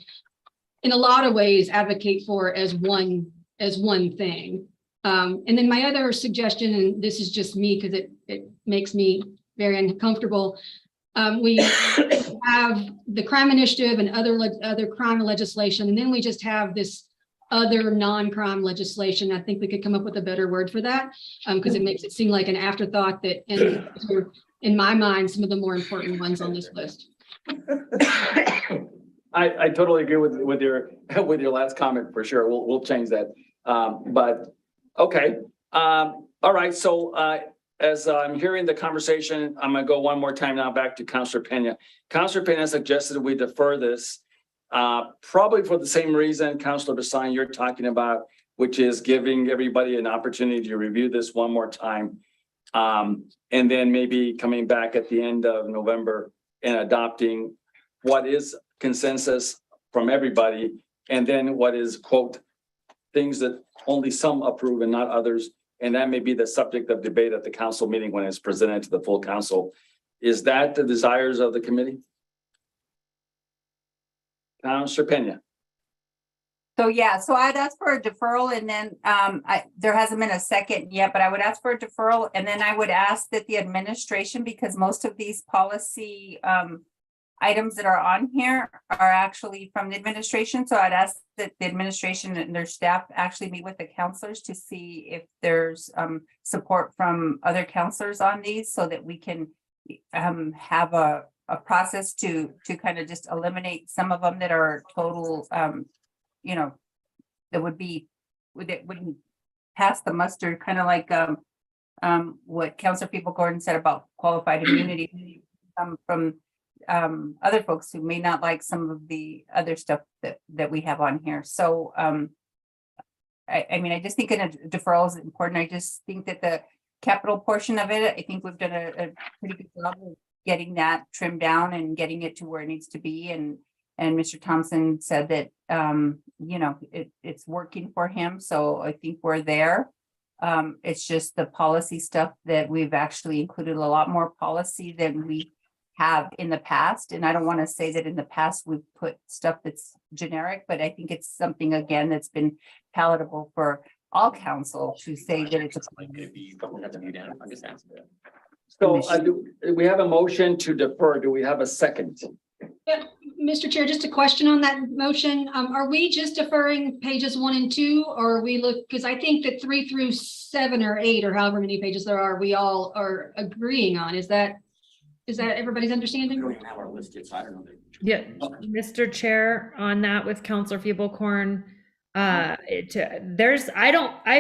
in a lot of ways, advocate for as one thing. And then my other suggestion, and this is just me because it makes me very uncomfortable. We have the crime initiative and other crime legislation, and then we just have this other non-crime legislation. I think we could come up with a better word for that because it makes it seem like an afterthought that, in my mind, some of the more important ones on this list. I totally agree with your last comment for sure. We'll change that. But okay. All right. So as I'm hearing the conversation, I'm gonna go one more time now back to Councilor Pena. Councilor Pena suggested we defer this. Probably for the same reason, Councilor Bassan, you're talking about, which is giving everybody an opportunity to review this one more time. And then maybe coming back at the end of November and adopting what is consensus from everybody. And then what is, quote, things that only some approve and not others. And that may be the subject of debate at the council meeting when it's presented to the full council. Is that the desires of the committee? Councilor Pena. So yeah, so I'd ask for a deferral, and then there hasn't been a second yet, but I would ask for a deferral, and then I would ask that the administration, because most of these policy items that are on here are actually from the administration. So I'd ask that the administration and their staff actually meet with the counselors to see if there's support from other counselors on these, so that we can have a process to kind of just eliminate some of them that are total, that wouldn't pass the muster, kind of like what Councilor Peeblecorn said about qualified immunity from other folks who may not like some of the other stuff that we have on here. So I mean, I just think a deferral is important. I just think that the capital portion of it, I think we've done a pretty good job of getting that trimmed down and getting it to where it needs to be. And Mr. Thompson said that, it's working for him. So I think we're there. It's just the policy stuff that we've actually included a lot more policy than we have in the past. And I don't want to say that in the past we've put stuff that's generic, but I think it's something, again, that's been palatable for all council to say that it's a. So we have a motion to defer. Do we have a second? Yeah, Mr. Chair, just a question on that motion. Are we just deferring pages 1 and 2, or are we because I think that 3 through 7 or 8 or however many pages there are, we all are agreeing on. Is that everybody's understanding? Yeah, Mr. Chair, on that with Counselor Feeblecorn, I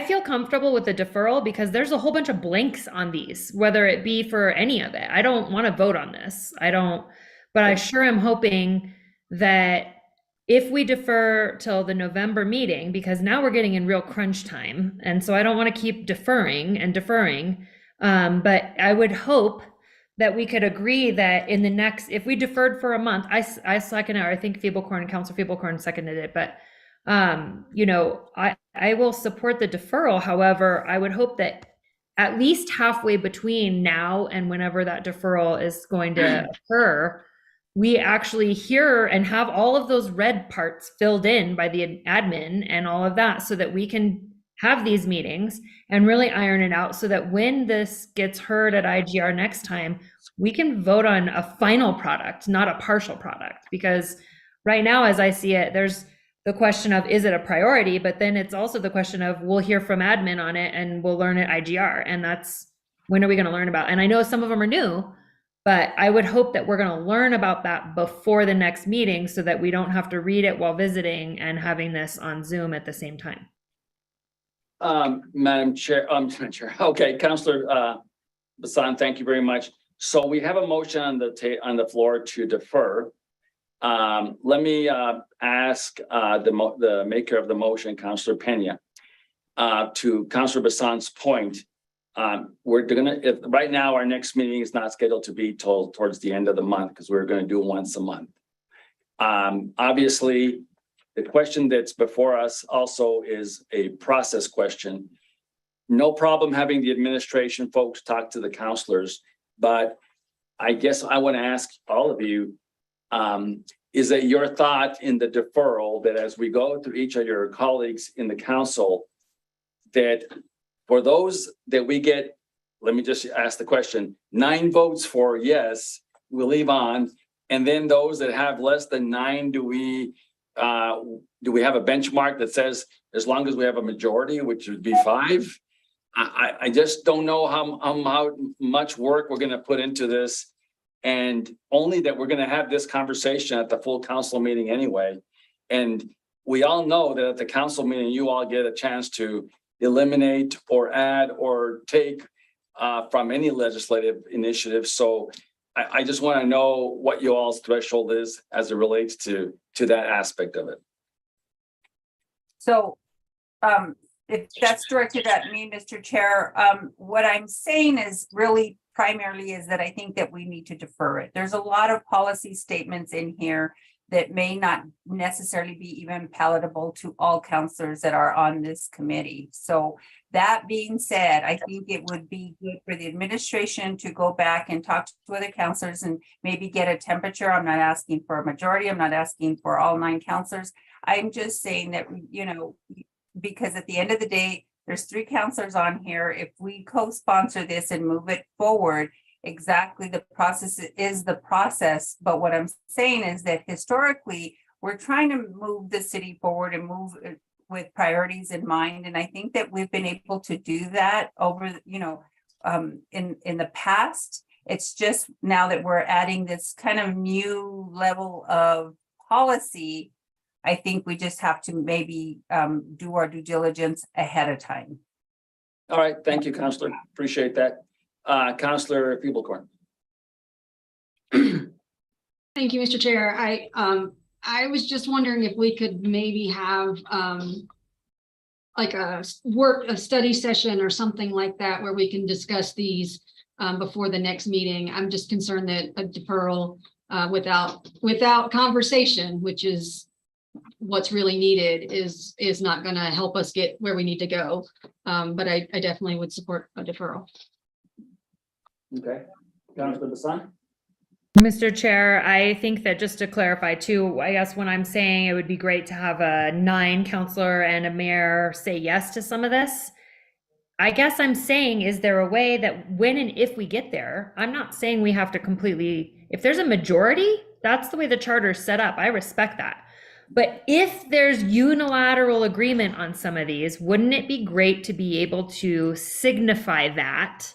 feel comfortable with the deferral because there's a whole bunch of blanks on these, whether it be for any of it. I don't want to vote on this. But I sure am hoping that if we defer till the November meeting, because now we're getting in real crunch time, and so I don't want to keep deferring and deferring. But I would hope that we could agree that in the next, if we deferred for a month, I second it, or I think Council Feeblecorn seconded it, but I will support the deferral. However, I would hope that at least halfway between now and whenever that deferral is going to occur, we actually hear and have all of those red parts filled in by the admin and all of that, so that we can have these meetings and really iron it out, so that when this gets heard at IGR next time, we can vote on a final product, not a partial product. Because right now, as I see it, there's the question of, is it a priority? But then it's also the question of, we'll hear from admin on it and we'll learn at IGR. And that's, when are we going to learn about? And I know some of them are new, but I would hope that we're going to learn about that before the next meeting, so that we don't have to read it while visiting and having this on Zoom at the same time. Madam Chair, okay, Councillor Bassan, thank you very much. So we have a motion on the floor to defer. Let me ask the maker of the motion, Councillor Pena, to Councillor Bassan's point. We're right now our next meeting is not scheduled to be towards the end of the month, because we're going to do it once a month. Obviously, the question that's before us also is a process question. No problem having the administration folks talk to the councilors, but I guess I want to ask all of you, is it your thought in the deferral that as we go through each of your colleagues in the council, that for those that we get, let me just ask the question, 9 votes for yes, we'll leave on, and then those that have less than 9, do we have a benchmark that says as long as we have a majority, which would be 5? I just don't know how much work we're going to put into this, and only that we're going to have this conversation at the full council meeting anyway. And we all know that at the council meeting, you all get a chance to eliminate or add or take from any legislative initiative. So I just want to know what you all's threshold is as it relates to that aspect of it. So if that's directed at me, Mr. Chair, what I'm saying is really primarily is that I think that we need to defer it. There's a lot of policy statements in here that may not necessarily be even palatable to all councilors that are on this committee. So that being said, I think it would be good for the administration to go back and talk to other councilors and maybe get a temperature. I'm not asking for a majority. I'm not asking for all 9 councilors. I'm just saying that, because at the end of the day, there's 3 councilors on here. If we co-sponsor this and move it forward, exactly, the process is the process. But what I'm saying is that historically, we're trying to move the city forward and move with priorities in mind. And I think that we've been able to do that over, in the past. It's just now that we're adding this kind of new level of policy, I think we just have to maybe do our due diligence ahead of time. All right, thank you, Councillor. Appreciate that. Councillor Feeblecorn. Thank you, Mr. Chair. I was just wondering if we could maybe have like a study session or something like that where we can discuss these before the next meeting. I'm just concerned that a deferral without conversation, which is what's really needed, is not going to help us get where we need to go. But I definitely would support a deferral. Okay, Councillor Bassan. Mr. Chair, I think that just to clarify too, I guess when I'm saying it would be great to have a 9 counselor and a mayor say yes to some of this, I guess I'm saying, is there a way that when and if we get there, I'm not saying we have to completely, if there's a majority, that's the way the charter's set up. I respect that. But if there's unilateral agreement on some of these, wouldn't it be great to be able to signify that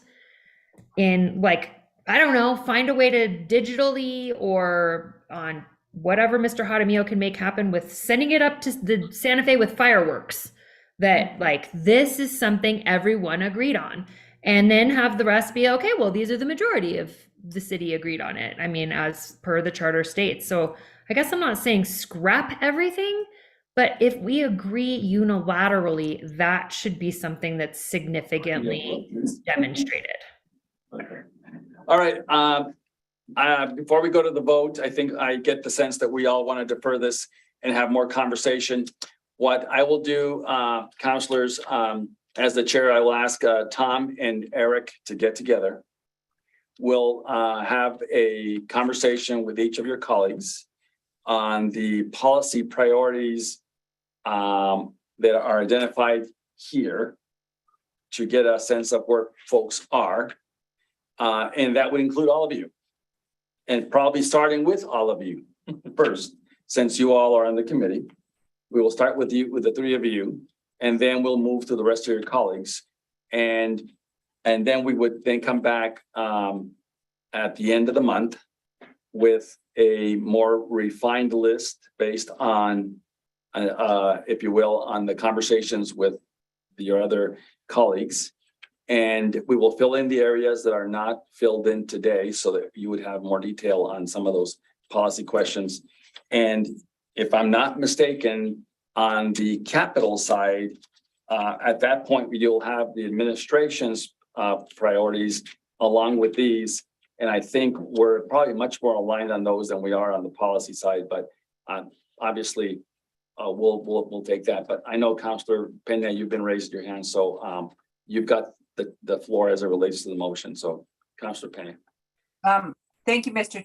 in, like, I don't know, find a way to digitally or on whatever Mr. Jaramillo can make happen with sending it up to the Santa Fe with fireworks, that like this is something everyone agreed on, and then have the rest be okay, well, these are the majority of the city agreed on it. I mean, as per the charter states. So I guess I'm not saying scrap everything, but if we agree unilaterally, that should be something that's significantly demonstrated. Okay. All right, before we go to the vote, I think I get the sense that we all want to defer this and have more conversation. What I will do, counselors, as the chair, I will ask Tom and Eric to get together. We'll have a conversation with each of your colleagues on the policy priorities that are identified here to get a sense of where folks are. And that would include all of you. And probably starting with all of you first, since you all are on the committee. We will start with you, with the 3 of you, and then we'll move to the rest of your colleagues. And then we would then come back at the end of the month with a more refined list based on, if you will, on the conversations with your other colleagues. And we will fill in the areas that are not filled in today so that you would have more detail on some of those policy questions. And if I'm not mistaken, on the capital side, at that point, you'll have the administration's priorities along with these. And I think we're probably much more aligned on those than we are on the policy side, but obviously we'll take that. But I know Councillor Pena, you've been raising your hand, so you've got the floor as it relates to the motion. So Councillor Pena. Thank you, Mr.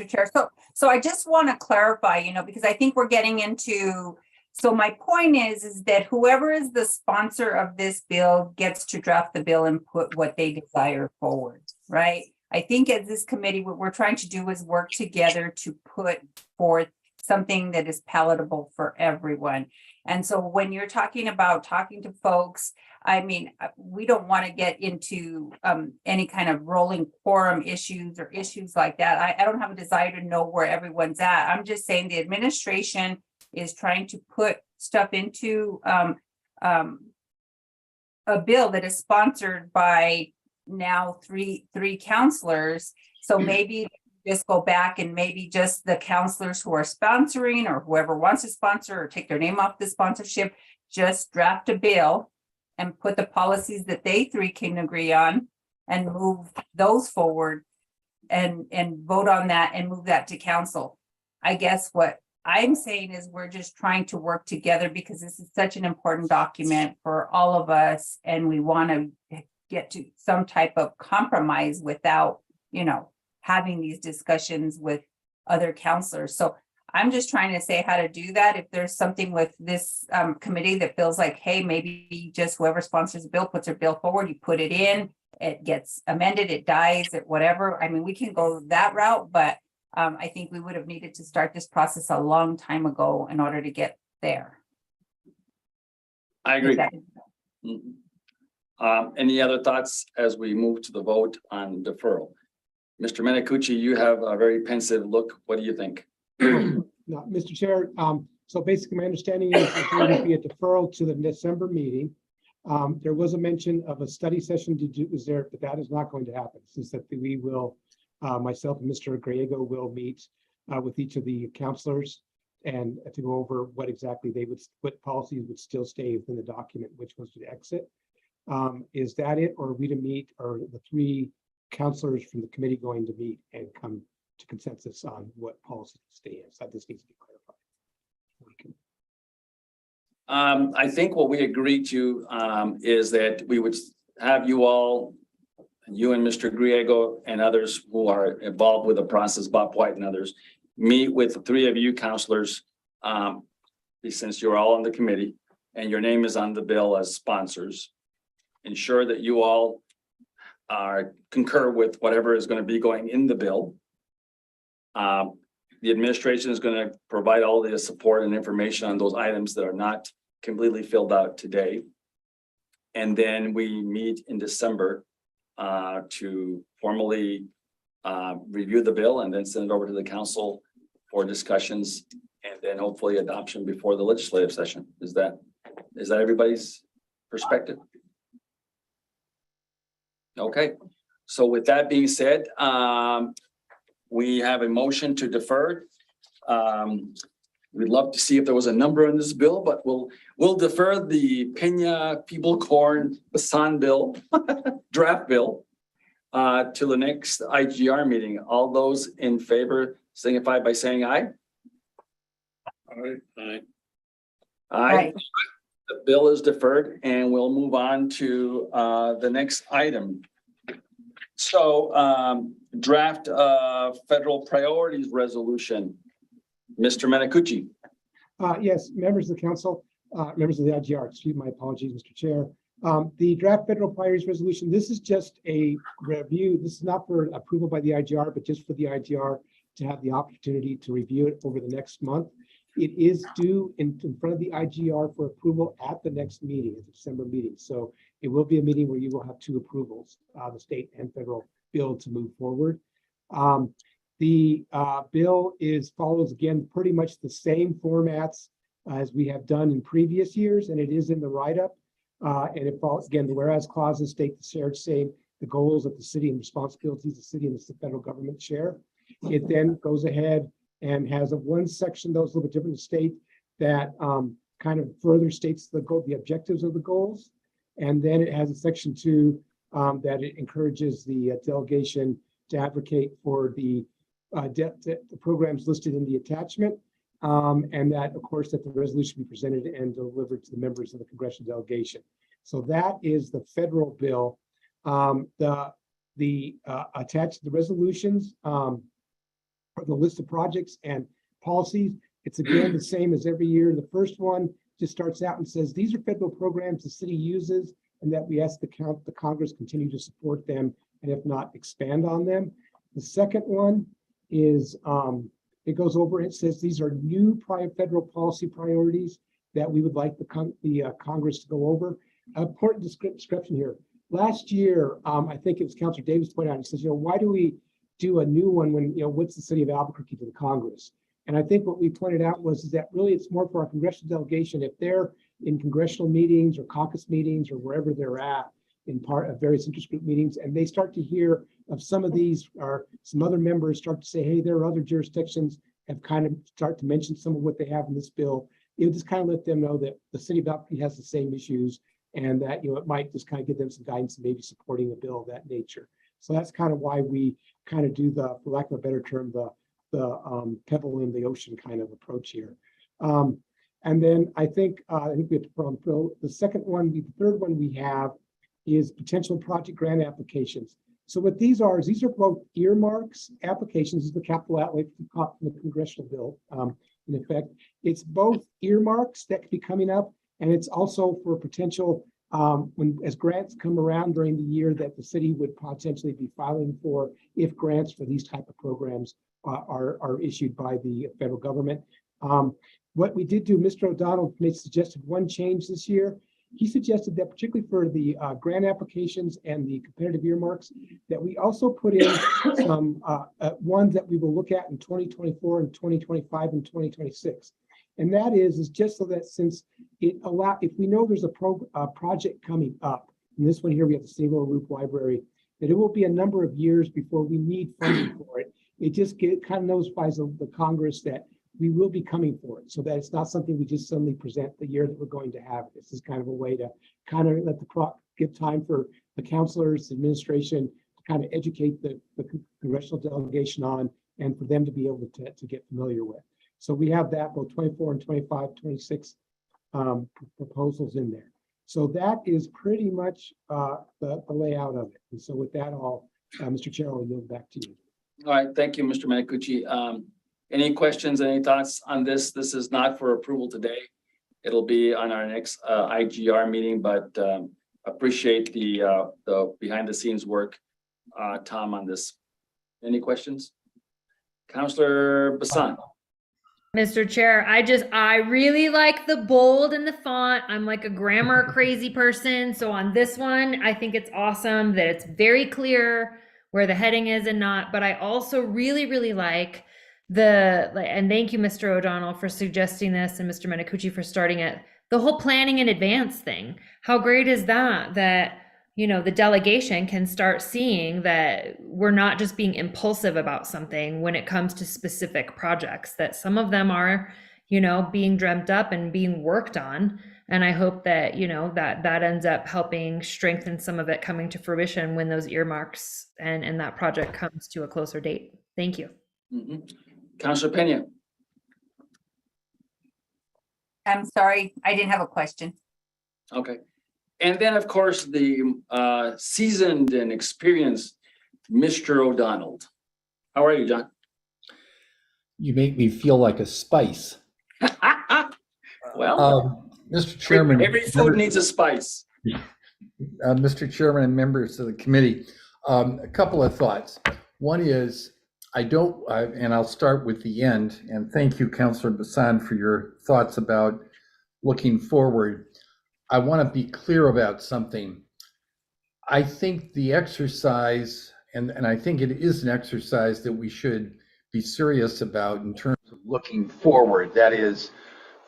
Chair. So I just want to clarify, because I think we're getting into, so my point is that whoever is the sponsor of this bill gets to draft the bill and put what they desire forward, right? I think as this committee, what we're trying to do is work together to put forth something that is palatable for everyone. And so when you're talking about talking to folks, I mean, we don't want to get into any kind of rolling quorum issues or issues like that. I don't have a desire to know where everyone's at. I'm just saying the administration is trying to put stuff into a bill that is sponsored by now three counselors. So maybe just go back and maybe just the counselors who are sponsoring or whoever wants to sponsor or take their name off the sponsorship, just draft a bill and put the policies that they 3 can agree on and move those forward and vote on that and move that to council. I guess what I'm saying is we're just trying to work together because this is such an important document for all of us. And we want to get to some type of compromise without, having these discussions with other counselors. So I'm just trying to say how to do that. If there's something with this committee that feels like, hey, maybe just whoever sponsors the bill puts their bill forward, you put it in, it gets amended, it dies, it whatever. I mean, we can go that route, but I think we would have needed to start this process a long time ago in order to get there. I agree. Any other thoughts as we move to the vote on deferral? Mr. Menacucci, you have a very pensive look. What do you think? No, Mr. Chair, so basically my understanding is there would be a deferral to the December meeting. There was a mention of a study session but that is not going to happen since that we will, myself and Mr. Griego will meet with each of the counselors and to go over what exactly what policies would still stay within the document, which was to exit. Is that it, or are we to meet, or the 3 counselors from the committee going to meet and come to consensus on what policy to stay in? So this needs to be clarified. I think what we agreed to is that we would have you all you and Mr. Griego and others who are involved with the process, Bob White and others, meet with the three of you counselors, since you're all on the committee and your name is on the bill as sponsors. Ensure that you all concur with whatever is going to be going in the bill. The administration is going to provide all the support and information on those items that are not completely filled out today. And then we meet in December to formally review the bill and then send it over to the council for discussions and then hopefully adoption before the legislative session. Is that everybody's perspective? Okay, so with that being said, we have a motion to defer. We'd love to see if there was a number in this bill, but we'll defer the Peña People Corn Basan bill, draft bill, to the next IGR meeting. All those in favor signify by saying aye. Aye. Aye. The bill is deferred and we'll move on to the next item. So draft federal priorities resolution. Mr. Manakuchi. Yes, members of the council, members of the IGR, excuse my apologies, Mr. Chair. The draft federal priorities resolution, this is just a review. This is not for approval by the IGR, but just for the IGR to have the opportunity to review it over the next month. It is due in front of the IGR for approval at the next meeting, the December meeting. So it will be a meeting where you will have two approvals, the state and federal bill to move forward. The bill follows again pretty much the same formats as we have done in previous years, and it is in the write-up. And it follows again the whereas clauses state the shared same the goals of the city and responsibilities the city and the federal government share. It then goes ahead and has one section that was a little bit different to state that kind of further states the objectives of the goals. And then it has a section 2 that it encourages the delegation to advocate for the programs listed in the attachment. And that, of course, that the resolution be presented and delivered to the members of the congressional delegation. So that is the federal bill. The attached to the resolutions are the list of projects and policies. It's again the same as every year. The first one just starts out and says these are federal programs the city uses, and that we ask the Congress continue to support them, and if not, expand on them. The second one is it goes over. It says these are new federal policy priorities that we would like the Congress to go over. Important description here. Last year, I think it was Councilor Davis pointed out. He says, why do we do a new one when what's the city of Albuquerque to the Congress? And I think what we pointed out was that really it's more for our congressional delegation. If they're in congressional meetings or caucus meetings or wherever they're at in part of various interest group meetings, and they start to hear of some of these, or some other members start to say, hey, there are other jurisdictions have kind of start to mention some of what they have in this bill. It would just kind of let them know that the city of Albuquerque has the same issues, and that it might just kind of give them some guidance and maybe supporting a bill of that nature. So that's kind of why we kind of do the, for lack of a better term, the pebble in the ocean kind of approach here. And then I think we have to put on the second one. The third one we have is potential project grant applications. So what these are is these are both earmarks applications. This is the capital outlay from the congressional bill. In effect, it's both earmarks that could be coming up, and it's also for potential as grants come around during the year that the city would potentially be filing for if grants for these type of programs are issued by the federal government. What we did do, Mr. O'Donnell suggested one change this year. He suggested that particularly for the grant applications and the competitive earmarks, that we also put in some ones that we will look at in 2024 and 2025 and 2026. And that is just so that since it if we know there's a project coming up, and this one here we have the single roof library, that it will be a number of years before we need funding for it. It just kind of notifies the Congress that we will be coming for it, so that it's not something we just suddenly present the year that we're going to have. This is kind of a way to kind of let give time for the counselors, the administration to kind of educate the congressional delegation on, and for them to be able to get familiar with. So we have that both 24 and 25, 26 proposals in there. So that is pretty much the layout of it. And so with that, Mr. Chair, I'll yield back to you. All right, thank you, Mr. Manicucci. Any questions, any thoughts on this? This is not for approval today. It'll be on our next IGR meeting, but appreciate the behind the scenes work, Tom, on this. Any questions? Counselor Bassan. Mr. Chair, I really like the bold and the font. I'm like a grammar crazy person. So on this one, I think it's awesome that it's very clear where the heading is and not, but I also really, really like and thank you, Mr. O'Donnell, for suggesting this, and Mr. Manicucci for starting it, the whole planning in advance thing. How great is that, the delegation can start seeing that we're not just being impulsive about something when it comes to specific projects, that some of them are, being dreamt up and being worked on. And I hope that, that ends up helping strengthen some of it coming to fruition when those earmarks and that project comes to a closer date. Thank you. Counselor Pena. I'm sorry, I didn't have a question. Okay. And then, of course, the seasoned and experienced Mr. O'Donnell. How are you, John? You make me feel like a spice. Well, Mr. Chairman. every food needs a spice. Mr. Chairman and members of the committee, a couple of thoughts. One is, and I'll start with the end, and thank you, Councilor Bassan, for your thoughts about looking forward. I want to be clear about something. I think the exercise, and I think it is an exercise that we should be serious about in terms of looking forward. That is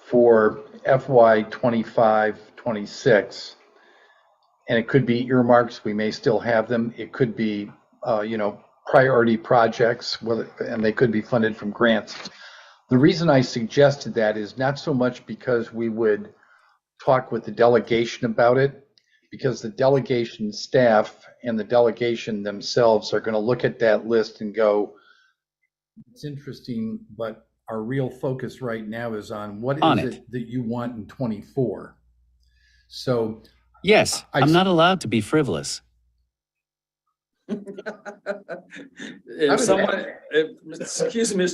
for FY 25-26. And it could be earmarks, we may still have them. It could be, priority projects, and they could be funded from grants. The reason I suggested that is not so much because we would talk with the delegation about it, because the delegation staff and the delegation themselves are going to look at that list and go, it's interesting, but our real focus right now is on what is it that you want in 24. So yes, I'm not allowed to be frivolous. Excuse me,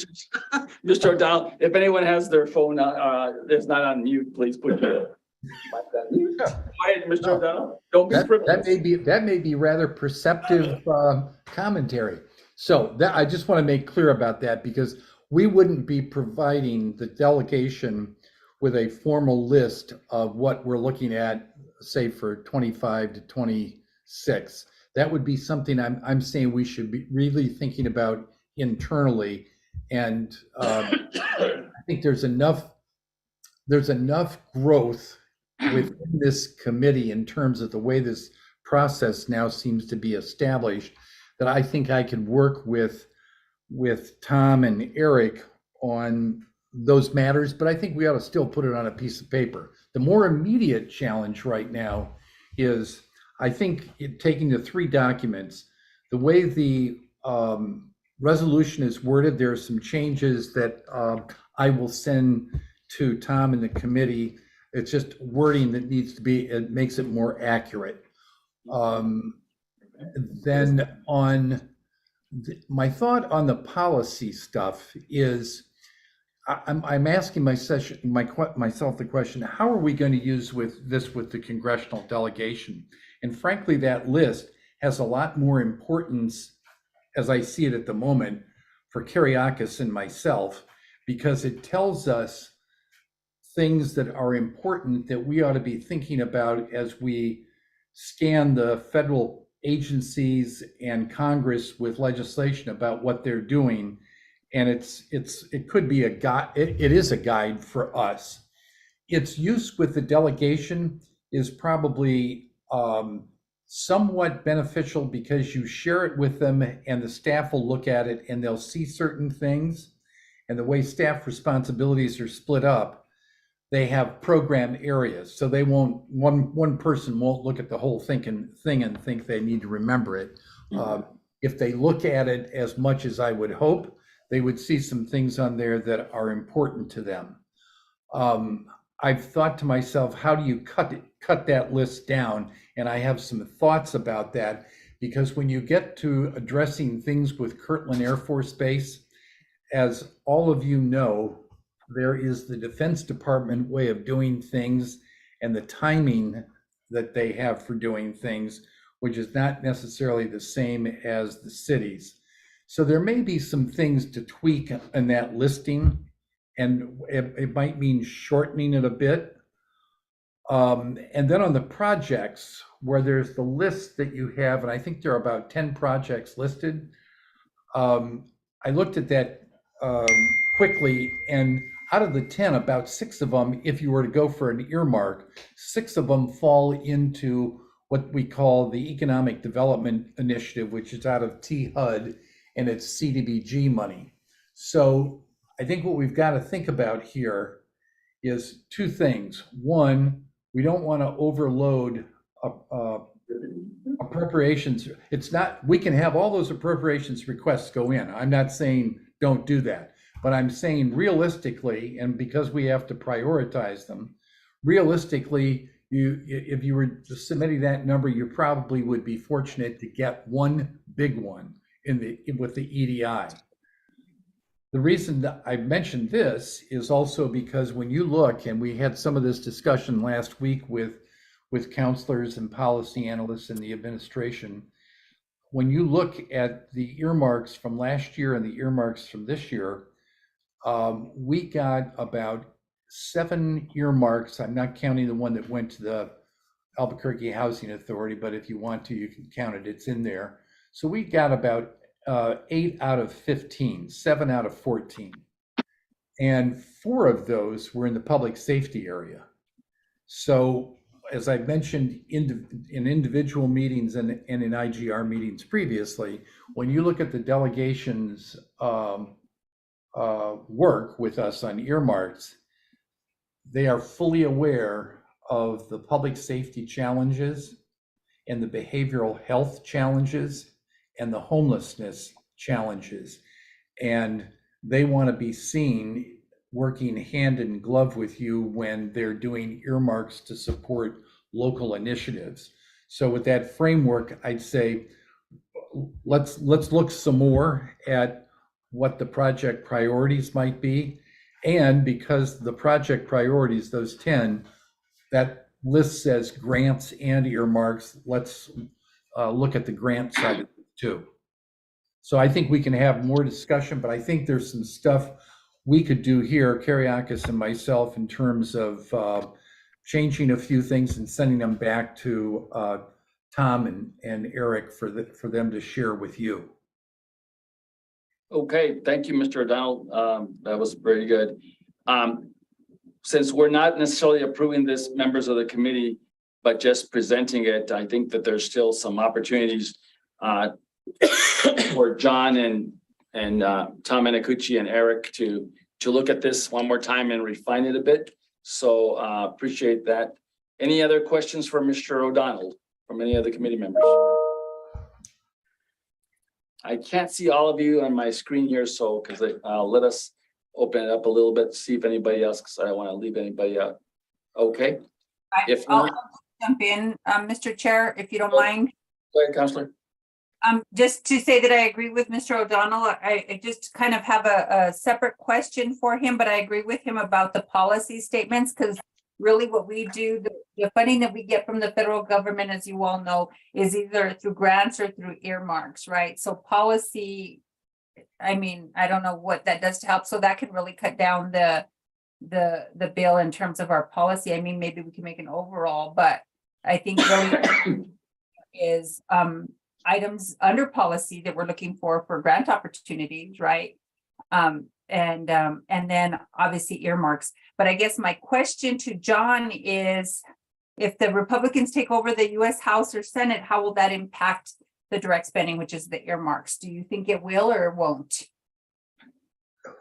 Mr. O'Donnell, if anyone has their phone that's not on mute, please put your mic on mute. Quiet, Mr. O'Donnell. Don't be frivolous. That may be rather perceptive commentary. So I just want to make clear about that, because we wouldn't be providing the delegation with a formal list of what we're looking at, say for 25 to 26. That would be something I'm saying we should be really thinking about internally. And I think there's enough growth within this committee in terms of the way this process now seems to be established, that I think I could work with Tom and Eric on those matters, but I think we ought to still put it on a piece of paper. The more immediate challenge right now is, I think, taking the three documents, the way the resolution is worded, there are some changes that I will send to Tom and the committee. It's just wording that needs to be, it makes it more accurate. Then my thought on the policy stuff is, I'm asking myself the question, how are we going to use with the congressional delegation? And frankly, that list has a lot more importance, as I see it at the moment, for Kyriakis and myself, because it tells us things that are important that we ought to be thinking about as we scan the federal agencies and Congress with legislation about what they're doing. And it could be a guide. It is a guide for us. Its use with the delegation is probably somewhat beneficial, because you share it with them and the staff will look at it and they'll see certain things. And the way staff responsibilities are split up, they have program areas. So they won't, one person won't look at the whole thing and think they need to remember it. If they look at it as much as I would hope, they would see some things on there that are important to them. I've thought to myself, how do you cut cut that list down, and I have some thoughts about that, because when you get to addressing things with Kirtland Air Force Base, as all of you know, there is the Defense Department way of doing things and the timing that they have for doing things, which is not necessarily the same as the cities. So there may be some things to tweak in that listing, and it might mean shortening it a bit. And then on the projects, where there's the list that you have, and I think there are about 10 projects listed. I looked at that quickly, and out of the 10, about 6 of them, if you were to go for an earmark, 6 of them fall into what we call the Economic Development Initiative, which is out of THUD, and it's CDBG money. So I think what we've got to think about here is 2 things. One, we don't want to overload appropriations. It's not, we can have all those appropriations requests go in. I'm not saying don't do that, but I'm saying realistically, and because we have to prioritize them, realistically, if you were submitting that number, you probably would be fortunate to get one big one with the EDI. The reason that I mentioned this is also because when you look, and we had some of this discussion last week with counselors and policy analysts in the administration, when you look at the earmarks from last year and the earmarks from this year, we got about 7 earmarks. I'm not counting the one that went to the Albuquerque Housing Authority, but if you want to, you can count it. It's in there. So we got about 8 out of 15, 7 out of 14. And 4 of those were in the public safety area. So as I mentioned in individual meetings and in IGR meetings previously, when you look at the delegation's work with us on earmarks, they are fully aware of the public safety challenges and the behavioral health challenges and the homelessness challenges. And they want to be seen working hand in glove with you when they're doing earmarks to support local initiatives. So with that framework, I'd say, let's look some more at what the project priorities might be. And because the project priorities, those 10, that list says grants and earmarks, let's look at the grant side of it too. So I think we can have more discussion, but I think there's some stuff we could do here, Kyriakis and myself, in terms of changing a few things and sending them back to Tom and Eric for them to share with you. Okay, thank you, Mr. O'Donnell. That was very good. Since we're not necessarily approving this, members of the committee, but just presenting it, I think that there's still some opportunities for John and Tom Anacucci and Eric to look at this one more time and refine it a bit. So appreciate that. Any other questions for Mr. O'Donnell from any other committee members? I can't see all of you on my screen here, so because let us open it up a little bit, see if anybody else, because I don't want to leave anybody out. Okay. If I'll not, jump in, Mr. Chair, if you don't mind. go ahead, Counselor. Just to say that I agree with Mr. O'Donnell, I just kind of have a separate question for him, but I agree with him about the policy statements, because really what we do, the funding that we get from the federal government, as you all know, is either through grants or through earmarks, right? So policy, I mean, I don't know what that does to help. So that can really cut down the bill in terms of our policy. I mean, maybe we can make an overall, but I think really is items under policy that we're looking for grant opportunities, right? And then obviously earmarks. But I guess my question to John is, if the Republicans take over the US House or Senate, how will that impact the direct spending, which is the earmarks? Do you think it will or won't?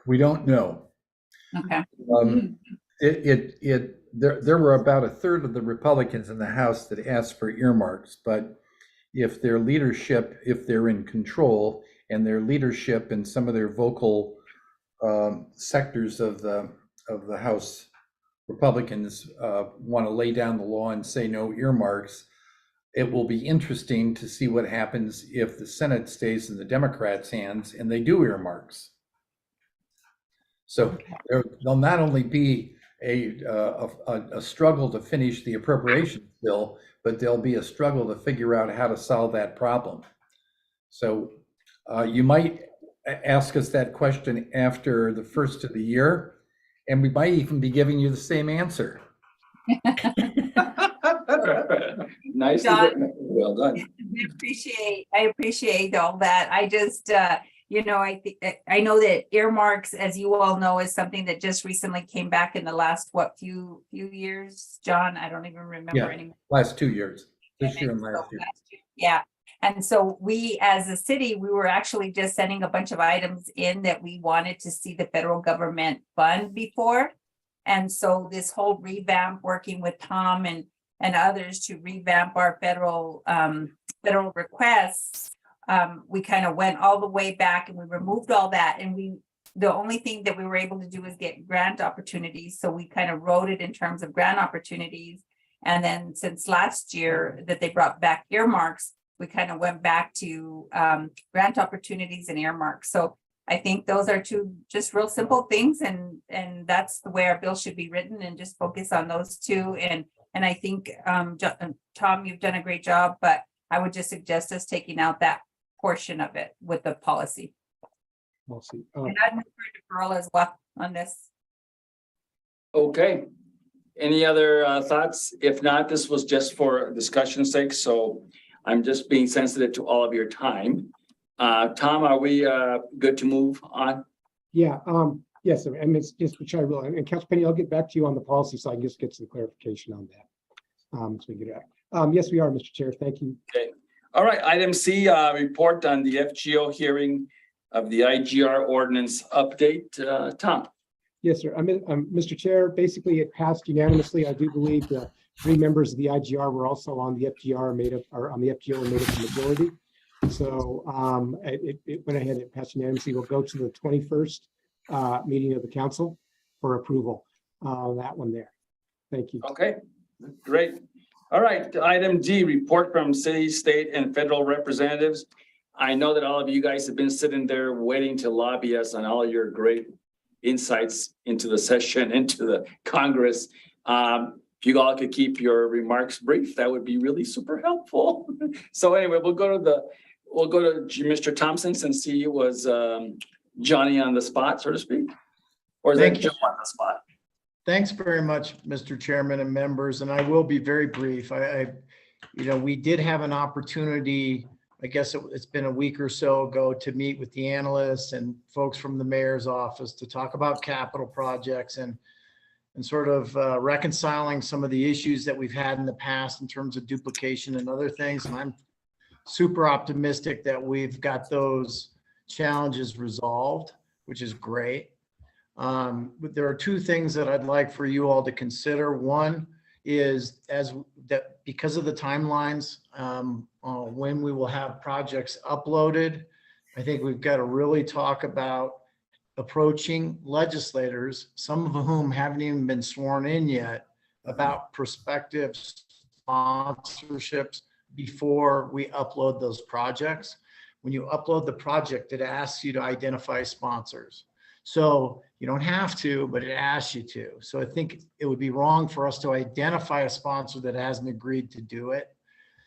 We don't know. Okay. There were about 1/3 of the Republicans in the House that asked for earmarks, but if their leadership, if they're in control, and their leadership and some of their vocal sectors of the House Republicans want to lay down the law and say no earmarks. It will be interesting to see what happens if the Senate stays in the Democrats' hands and they do earmarks. So there'll not only be a struggle to finish the appropriations bill, but there'll be a struggle to figure out how to solve that problem. So you might ask us that question after the first of the year, and we might even be giving you the same answer. Nice. Well done. I appreciate all that. I just, you know, I know that earmarks, as you all know, is something that just recently came back in the last, few years, John? I don't even remember anymore. Last 2 years, this year and last year. Yeah. And so we, as a city, we were actually just sending a bunch of items in that we wanted to see the federal government fund before. And so this whole revamp, working with Tom and others to revamp our federal requests, we kind of went all the way back and we removed all that. And the only thing that we were able to do is get grant opportunities. So we kind of wrote it in terms of grant opportunities. And then since last year that they brought back earmarks, we kind of went back to grant opportunities and earmarks. So I think those are two just real simple things, and that's the way our bill should be written, and just focus on those two. And I think Tom, you've done a great job, but I would just suggest us taking out that portion of it with the policy. We'll see. And I'd move for deferral as well on this. Okay. Any other thoughts? If not, this was just for discussion's sake, so I'm just being sensitive to all of your time. Tom, are we good to move on? Yeah, yes, and it's just, which I will, and Councilor Penny, I'll get back to you on the policy so I can just get some clarification on that. So we get it. Yes, we are, Mr. Chair. Thank you. Okay. All right. Item C, report on the FGO hearing of the IGR ordinance update. Tom. Yes, sir. Mr. Chair, basically it passed unanimously. I do believe the 3 members of the IGR were also on the FGR, on the FGO and made up the majority. So it went ahead, it passed unanimously. We'll go to the 21st meeting of the council for approval. That one there. Thank you. Okay, great. All right, item D, report from city, state, and federal representatives. I know that all of you guys have been sitting there waiting to lobby us on all your great insights into the session, into the Congress. If you all could keep your remarks brief, that would be really super helpful. So anyway, we'll go to Mr. Thompson, since he was Johnny on the spot, so to speak. Or is that Joe on the spot? Thanks very much, Mr. Chairman and members, and I will be very brief. We did have an opportunity, I guess it's been a week or so ago, to meet with the analysts and folks from the mayor's office to talk about capital projects and sort of reconciling some of the issues that we've had in the past in terms of duplication and other things. And I'm super optimistic that we've got those challenges resolved, which is great. But there are 2 things that I'd like for you all to consider. One is because of the timelines, when we will have projects uploaded, I think we've got to really talk about approaching legislators, some of whom haven't even been sworn in yet, about prospective sponsorships before we upload those projects. When you upload the project, it asks you to identify sponsors. So you don't have to, but it asks you to. So I think it would be wrong for us to identify a sponsor that hasn't agreed to do it.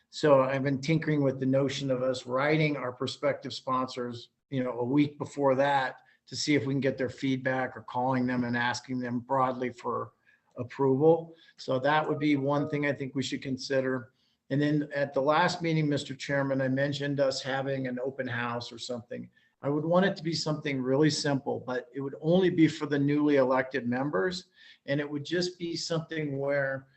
So I've been tinkering with the notion of us writing our prospective sponsors, a week before that, to see if we can get their feedback, or calling them and asking them broadly for approval. So that would be one thing I think we should consider. And then at the last meeting, Mr. Chairman, I mentioned us having an open house or something. I would want it to be something really simple, but it would only be for the newly elected members. And it would just be something where,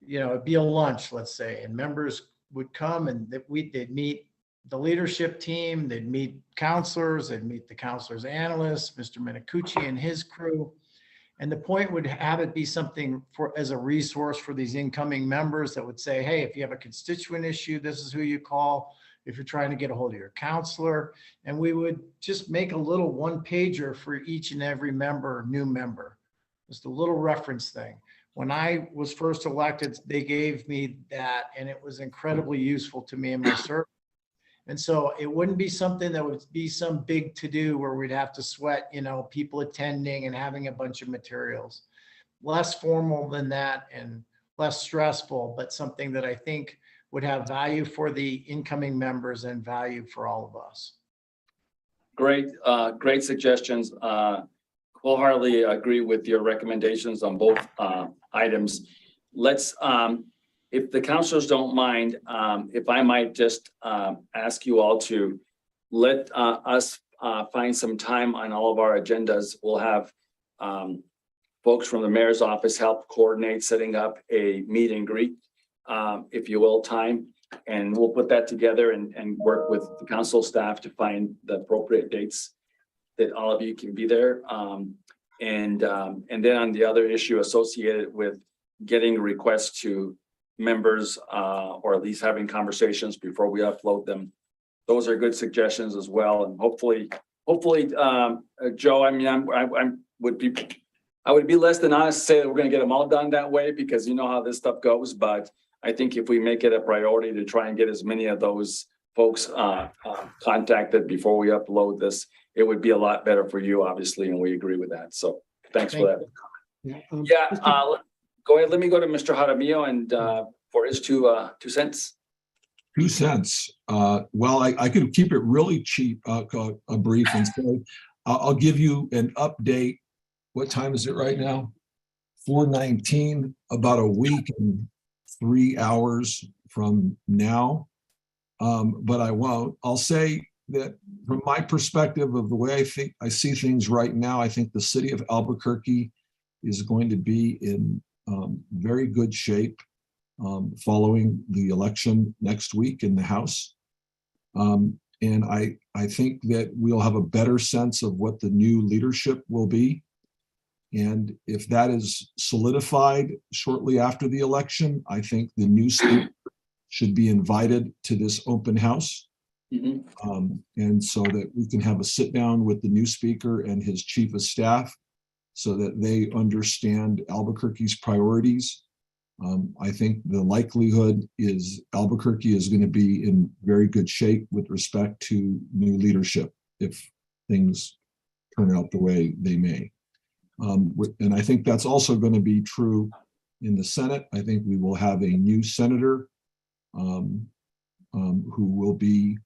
it'd be a lunch, let's say, and members would come and they'd meet the leadership team, they'd meet counselors, they'd meet the counselors' analysts, Mr. Minicucci and his crew. And the point would have it be something as a resource for these incoming members that would say, hey, if you have a constituent issue, this is who you call. If you're trying to get a hold of your counselor, and we would just make a little 1-pager for each and every new member, just a little reference thing. When I was first elected, they gave me that, and it was incredibly useful to me in my service. And so it wouldn't be something that would be some big to-do where we'd have to sweat, people attending and having a bunch of materials. Less formal than that and less stressful, but something that I think would have value for the incoming members and value for all of us. Great, great suggestions. Wholeheartedly agree with your recommendations on both items. Let's, if the councilors don't mind, if I might just ask you all to let us find some time on all of our agendas. We'll have folks from the mayor's office help coordinate setting up a meet and greet, if you will, time. And we'll put that together and work with the council staff to find the appropriate dates that all of you can be there. And then on the other issue associated with getting requests to members, or at least having conversations before we upload them. Those are good suggestions as well. And hopefully, Joe, I mean, I would be less than honest to say that we're going to get them all done that way, because you know how this stuff goes. But I think if we make it a priority to try and get as many of those folks contacted before we upload this, it would be a lot better for you, obviously, and we agree with that. So thanks for that. Go ahead. Let me go to Mr. Jaramillo and for his 2 cents. 2 cents. Well, I could keep it really cheap, brief, and say I'll give you an update. What time is it right now? 4:19, about a week and 3 hours from now. But I won't. I'll say that from my perspective of the way I see things right now, I think the city of Albuquerque is going to be in very good shape following the election next week in the House. And I think that we'll have a better sense of what the new leadership will be. And if that is solidified shortly after the election, I think the new speaker should be invited to this open house. And so that we can have a sit down with the new speaker and his chief of staff so that they understand Albuquerque's priorities. I think the likelihood is Albuquerque is going to be in very good shape with respect to new leadership if things turn out the way they may. And I think that's also going to be true in the Senate. I think we will have a new senator who will be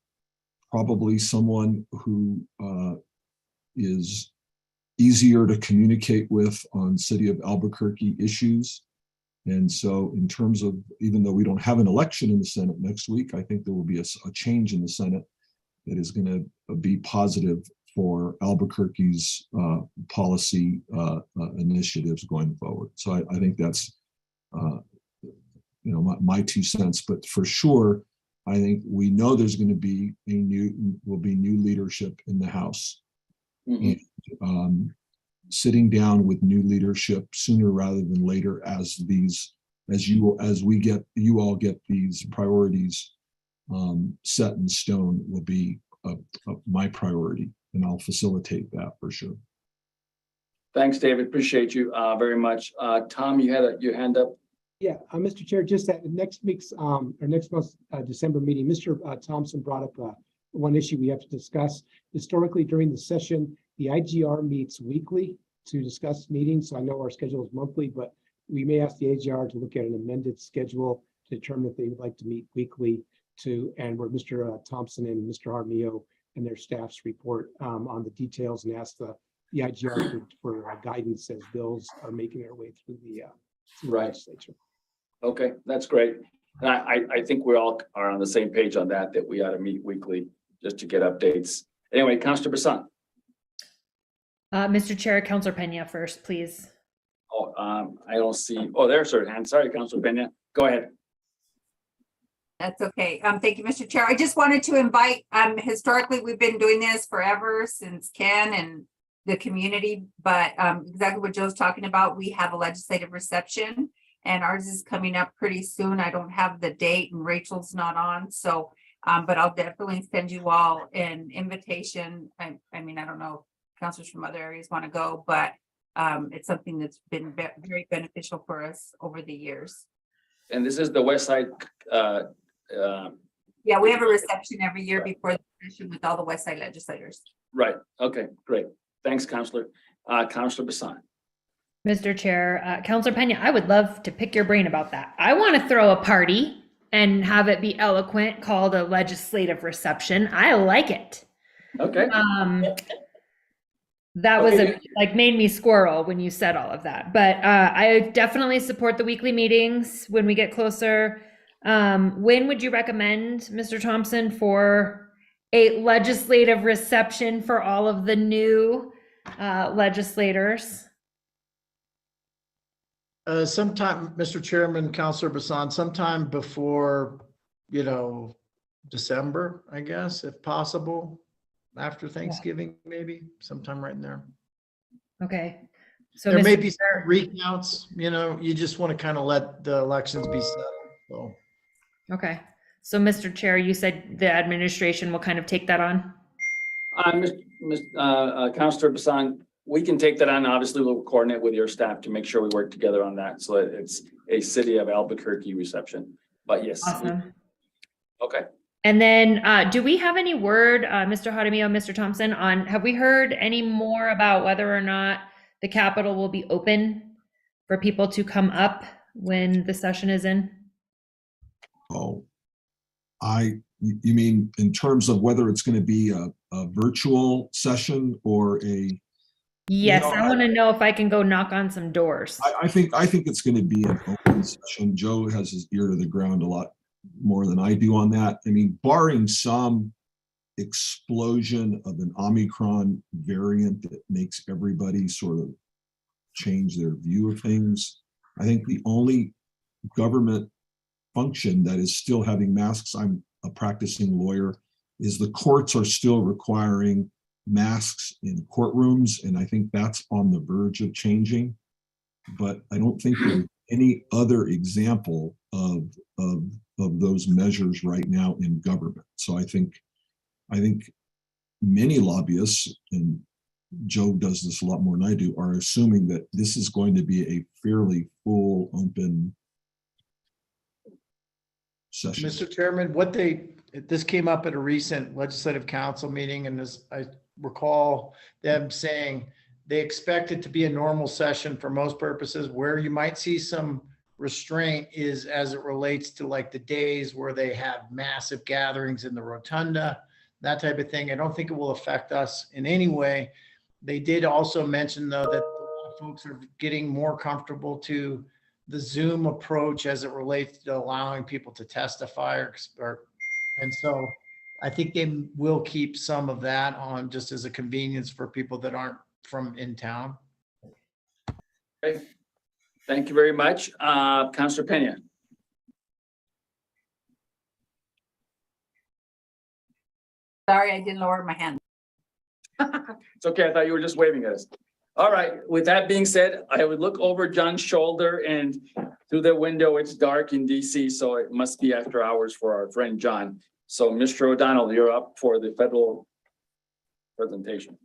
probably someone who is easier to communicate with on city of Albuquerque issues. And so in terms of, even though we don't have an election in the Senate next week, I think there will be a change in the Senate that is going to be positive for Albuquerque's policy initiatives going forward. So I think that's, my 2 cents, but for sure, I think we know there's going to be new leadership in the House. And, sitting down with new leadership sooner rather than later as you all get these priorities set in stone will be my priority, and I'll facilitate that for sure. Thanks, David. Appreciate you very much. Tom, you had your hand up. Yeah, Mr. Chair, just at next month's December meeting, Mr. Thompson brought up one issue we have to discuss. Historically, during the session, the IGR meets weekly to discuss meetings. So I know our schedule is monthly, but we may ask the IGR to look at an amended schedule to determine if they would like to meet weekly and where Mr. Thompson and Mr. Jaramillo and their staffs report on the details and ask the IGR for guidance as bills are making their way through the legislature. Okay, that's great. And I think we all are on the same page on that we ought to meet weekly just to get updates. Anyway, Councilor Bassan. Mr. Chair, Councilor Pena first, please. Oh, I don't see. Oh, there's her hand. Sorry, Councilor Pena. Go ahead. That's okay. Thank you, Mr. Chair. I just wanted to invite, historically, we've been doing this forever since Ken and the community, but exactly what Joe's talking about, we have a legislative reception and ours is coming up pretty soon. I don't have the date and Rachel's not on. So, but I'll definitely send you all an invitation. I mean, I don't know if councilors from other areas want to go, but It's something that's been very beneficial for us over the years. And this is the West Side, Yeah, we have a reception every year before the session with all the West Side legislators. right, okay, great. Thanks, Counselor. Counselor Bassan. Mr. Chair, Counselor Pena, I would love to pick your brain about that. I want to throw a party and have it be eloquent, called a legislative reception. I like it. Okay, That was Okay. like made me squirrel when you said all of that. But I definitely support the weekly meetings when we get closer. When would you recommend, Mr. Thompson, for a legislative reception for all of the new legislators? Sometime, Mr. Chairman, Counselor Bassan, sometime before, December, I guess, if possible, after Thanksgiving, maybe sometime right in there. Okay. So There may Mr. be some recounts, you just want to kind of let the elections be settled, so. Okay. So Mr. Chair, you said the administration will kind of take that on? Counselor Bassan, we can take that on. Obviously, we'll coordinate with your staff to make sure we work together on that. So that it's a city of Albuquerque reception, but yes. Awesome. Okay. And then, do we have any word, Mr. Jaramillo, Mr. Thompson, on, have we heard any more about whether or not the Capitol will be open for people to come up when the session is in? Oh, you mean in terms of whether it's going to be a virtual session or a? Yes, I want to know if I can go knock on some doors. I think it's going to be an open session. Joe has his ear to the ground a lot more than I do on that. I mean, barring some explosion of an Omicron variant that makes everybody sort of change their view of things, I think the only government function that is still having masks, I'm a practicing lawyer, is the courts are still requiring masks in courtrooms, and I think that's on the verge of changing. But I don't think there's any other example of those measures right now in government. So I think many lobbyists, and Joe does this a lot more than I do, are assuming that this is going to be a fairly full, open session. Mr. Chairman, this came up at a recent legislative council meeting, and as I recall them saying they expect it to be a normal session for most purposes. Where you might see some restraint is as it relates to like the days where they have massive gatherings in the rotunda, that type of thing. I don't think it will affect us in any way. They did also mention, though, that folks are getting more comfortable to the Zoom approach as it relates to allowing people to testify and so I think they will keep some of that on just as a convenience for people that aren't from in town. Okay. Thank you very much. Counselor Pena. Sorry, I didn't lower my hand. It's okay. I thought you were just waving at us. All right. With that being said, I would look over John's shoulder, and through the window, it's dark in DC, so it must be after hours for our friend John. So Mr. O'Donnell, you're up for the federal presentation.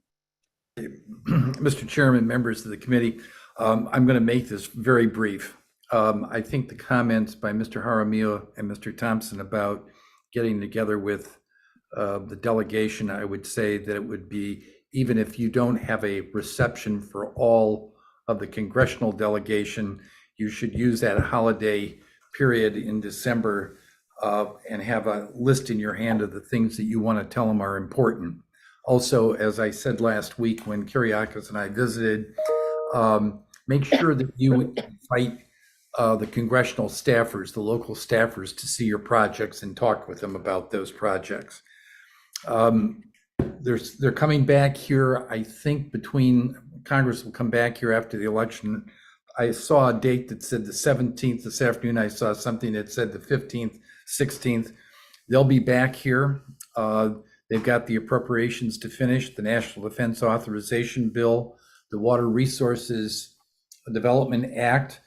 Mr. Chairman, members of the committee, I'm going to make this very brief. I think the comments by Mr. Jaramillo and Mr. Thompson about getting together with the delegation, I would say that it would be, even if you don't have a reception for all of the congressional delegation, you should use that holiday period in December and have a list in your hand of the things that you want to tell them are important. Also, as I said last week when Kyriakos and I visited, make sure that you invite the congressional staffers, the local staffers, to see your projects and talk with them about those projects. They're coming back here, I think Congress will come back here after the election. I saw a date that said the 17th. This afternoon, I saw something that said the 15th, 16th. They'll be back here. They've got the appropriations to finish, the National Defense Authorization Bill, the Water Resources Development Act.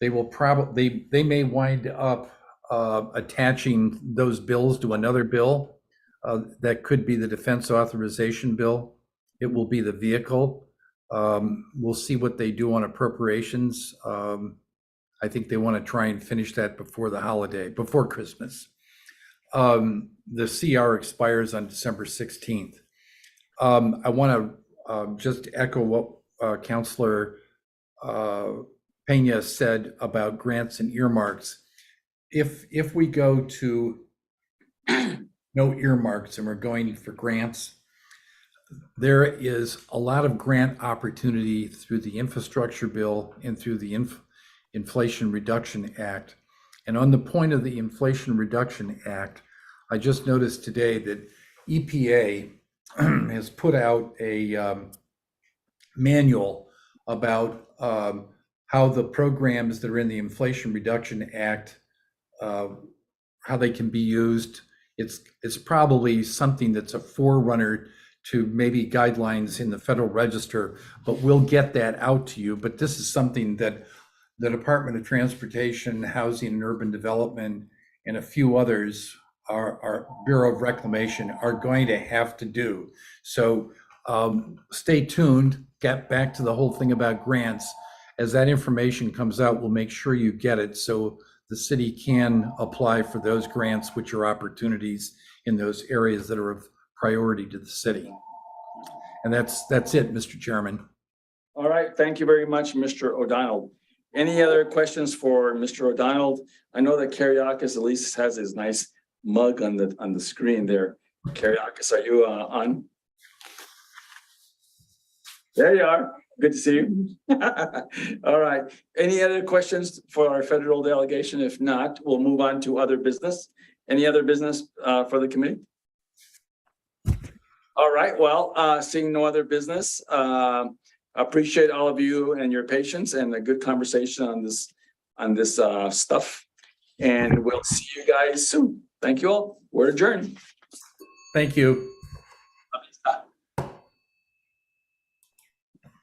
They may wind up attaching those bills to another bill. That could be the Defense Authorization Bill. It will be the vehicle. We'll see what they do on appropriations. I think they want to try and finish that before the holiday, before Christmas. The CR expires on December 16th. I want to just echo what Councilor Pena said about grants and earmarks. If we go to no earmarks and we're going for grants, there is a lot of grant opportunity through the infrastructure bill and through the Inflation Reduction Act. And on the point of the Inflation Reduction Act, I just noticed today that EPA has put out a manual about how the programs that are in the Inflation Reduction Act, how they can be used. It's probably something that's a forerunner to maybe guidelines in the Federal Register, but we'll get that out to you. But this is something that the Department of Transportation, Housing and Urban Development, and a few others, our Bureau of Reclamation, are going to have to do. So stay tuned. Get back to the whole thing about grants. As that information comes out, we'll make sure you get it so the city can apply for those grants, which are opportunities in those areas that are of priority to the city. And that's it, Mr. Chairman. All right, thank you very much, Mr. O'Donnell. Any other questions for Mr. O'Donnell? I know that Kariakis at least has his nice mug on the screen there. Kariakis, are you on? There you are. Good to see you. All right. Any other questions for our federal delegation? If not, we'll move on to other business. Any other business for the committee? All right. Well, seeing no other business, appreciate all of you and your patience and a good conversation on this stuff. And we'll see you guys soon. Thank you all. We're adjourned. Thank you.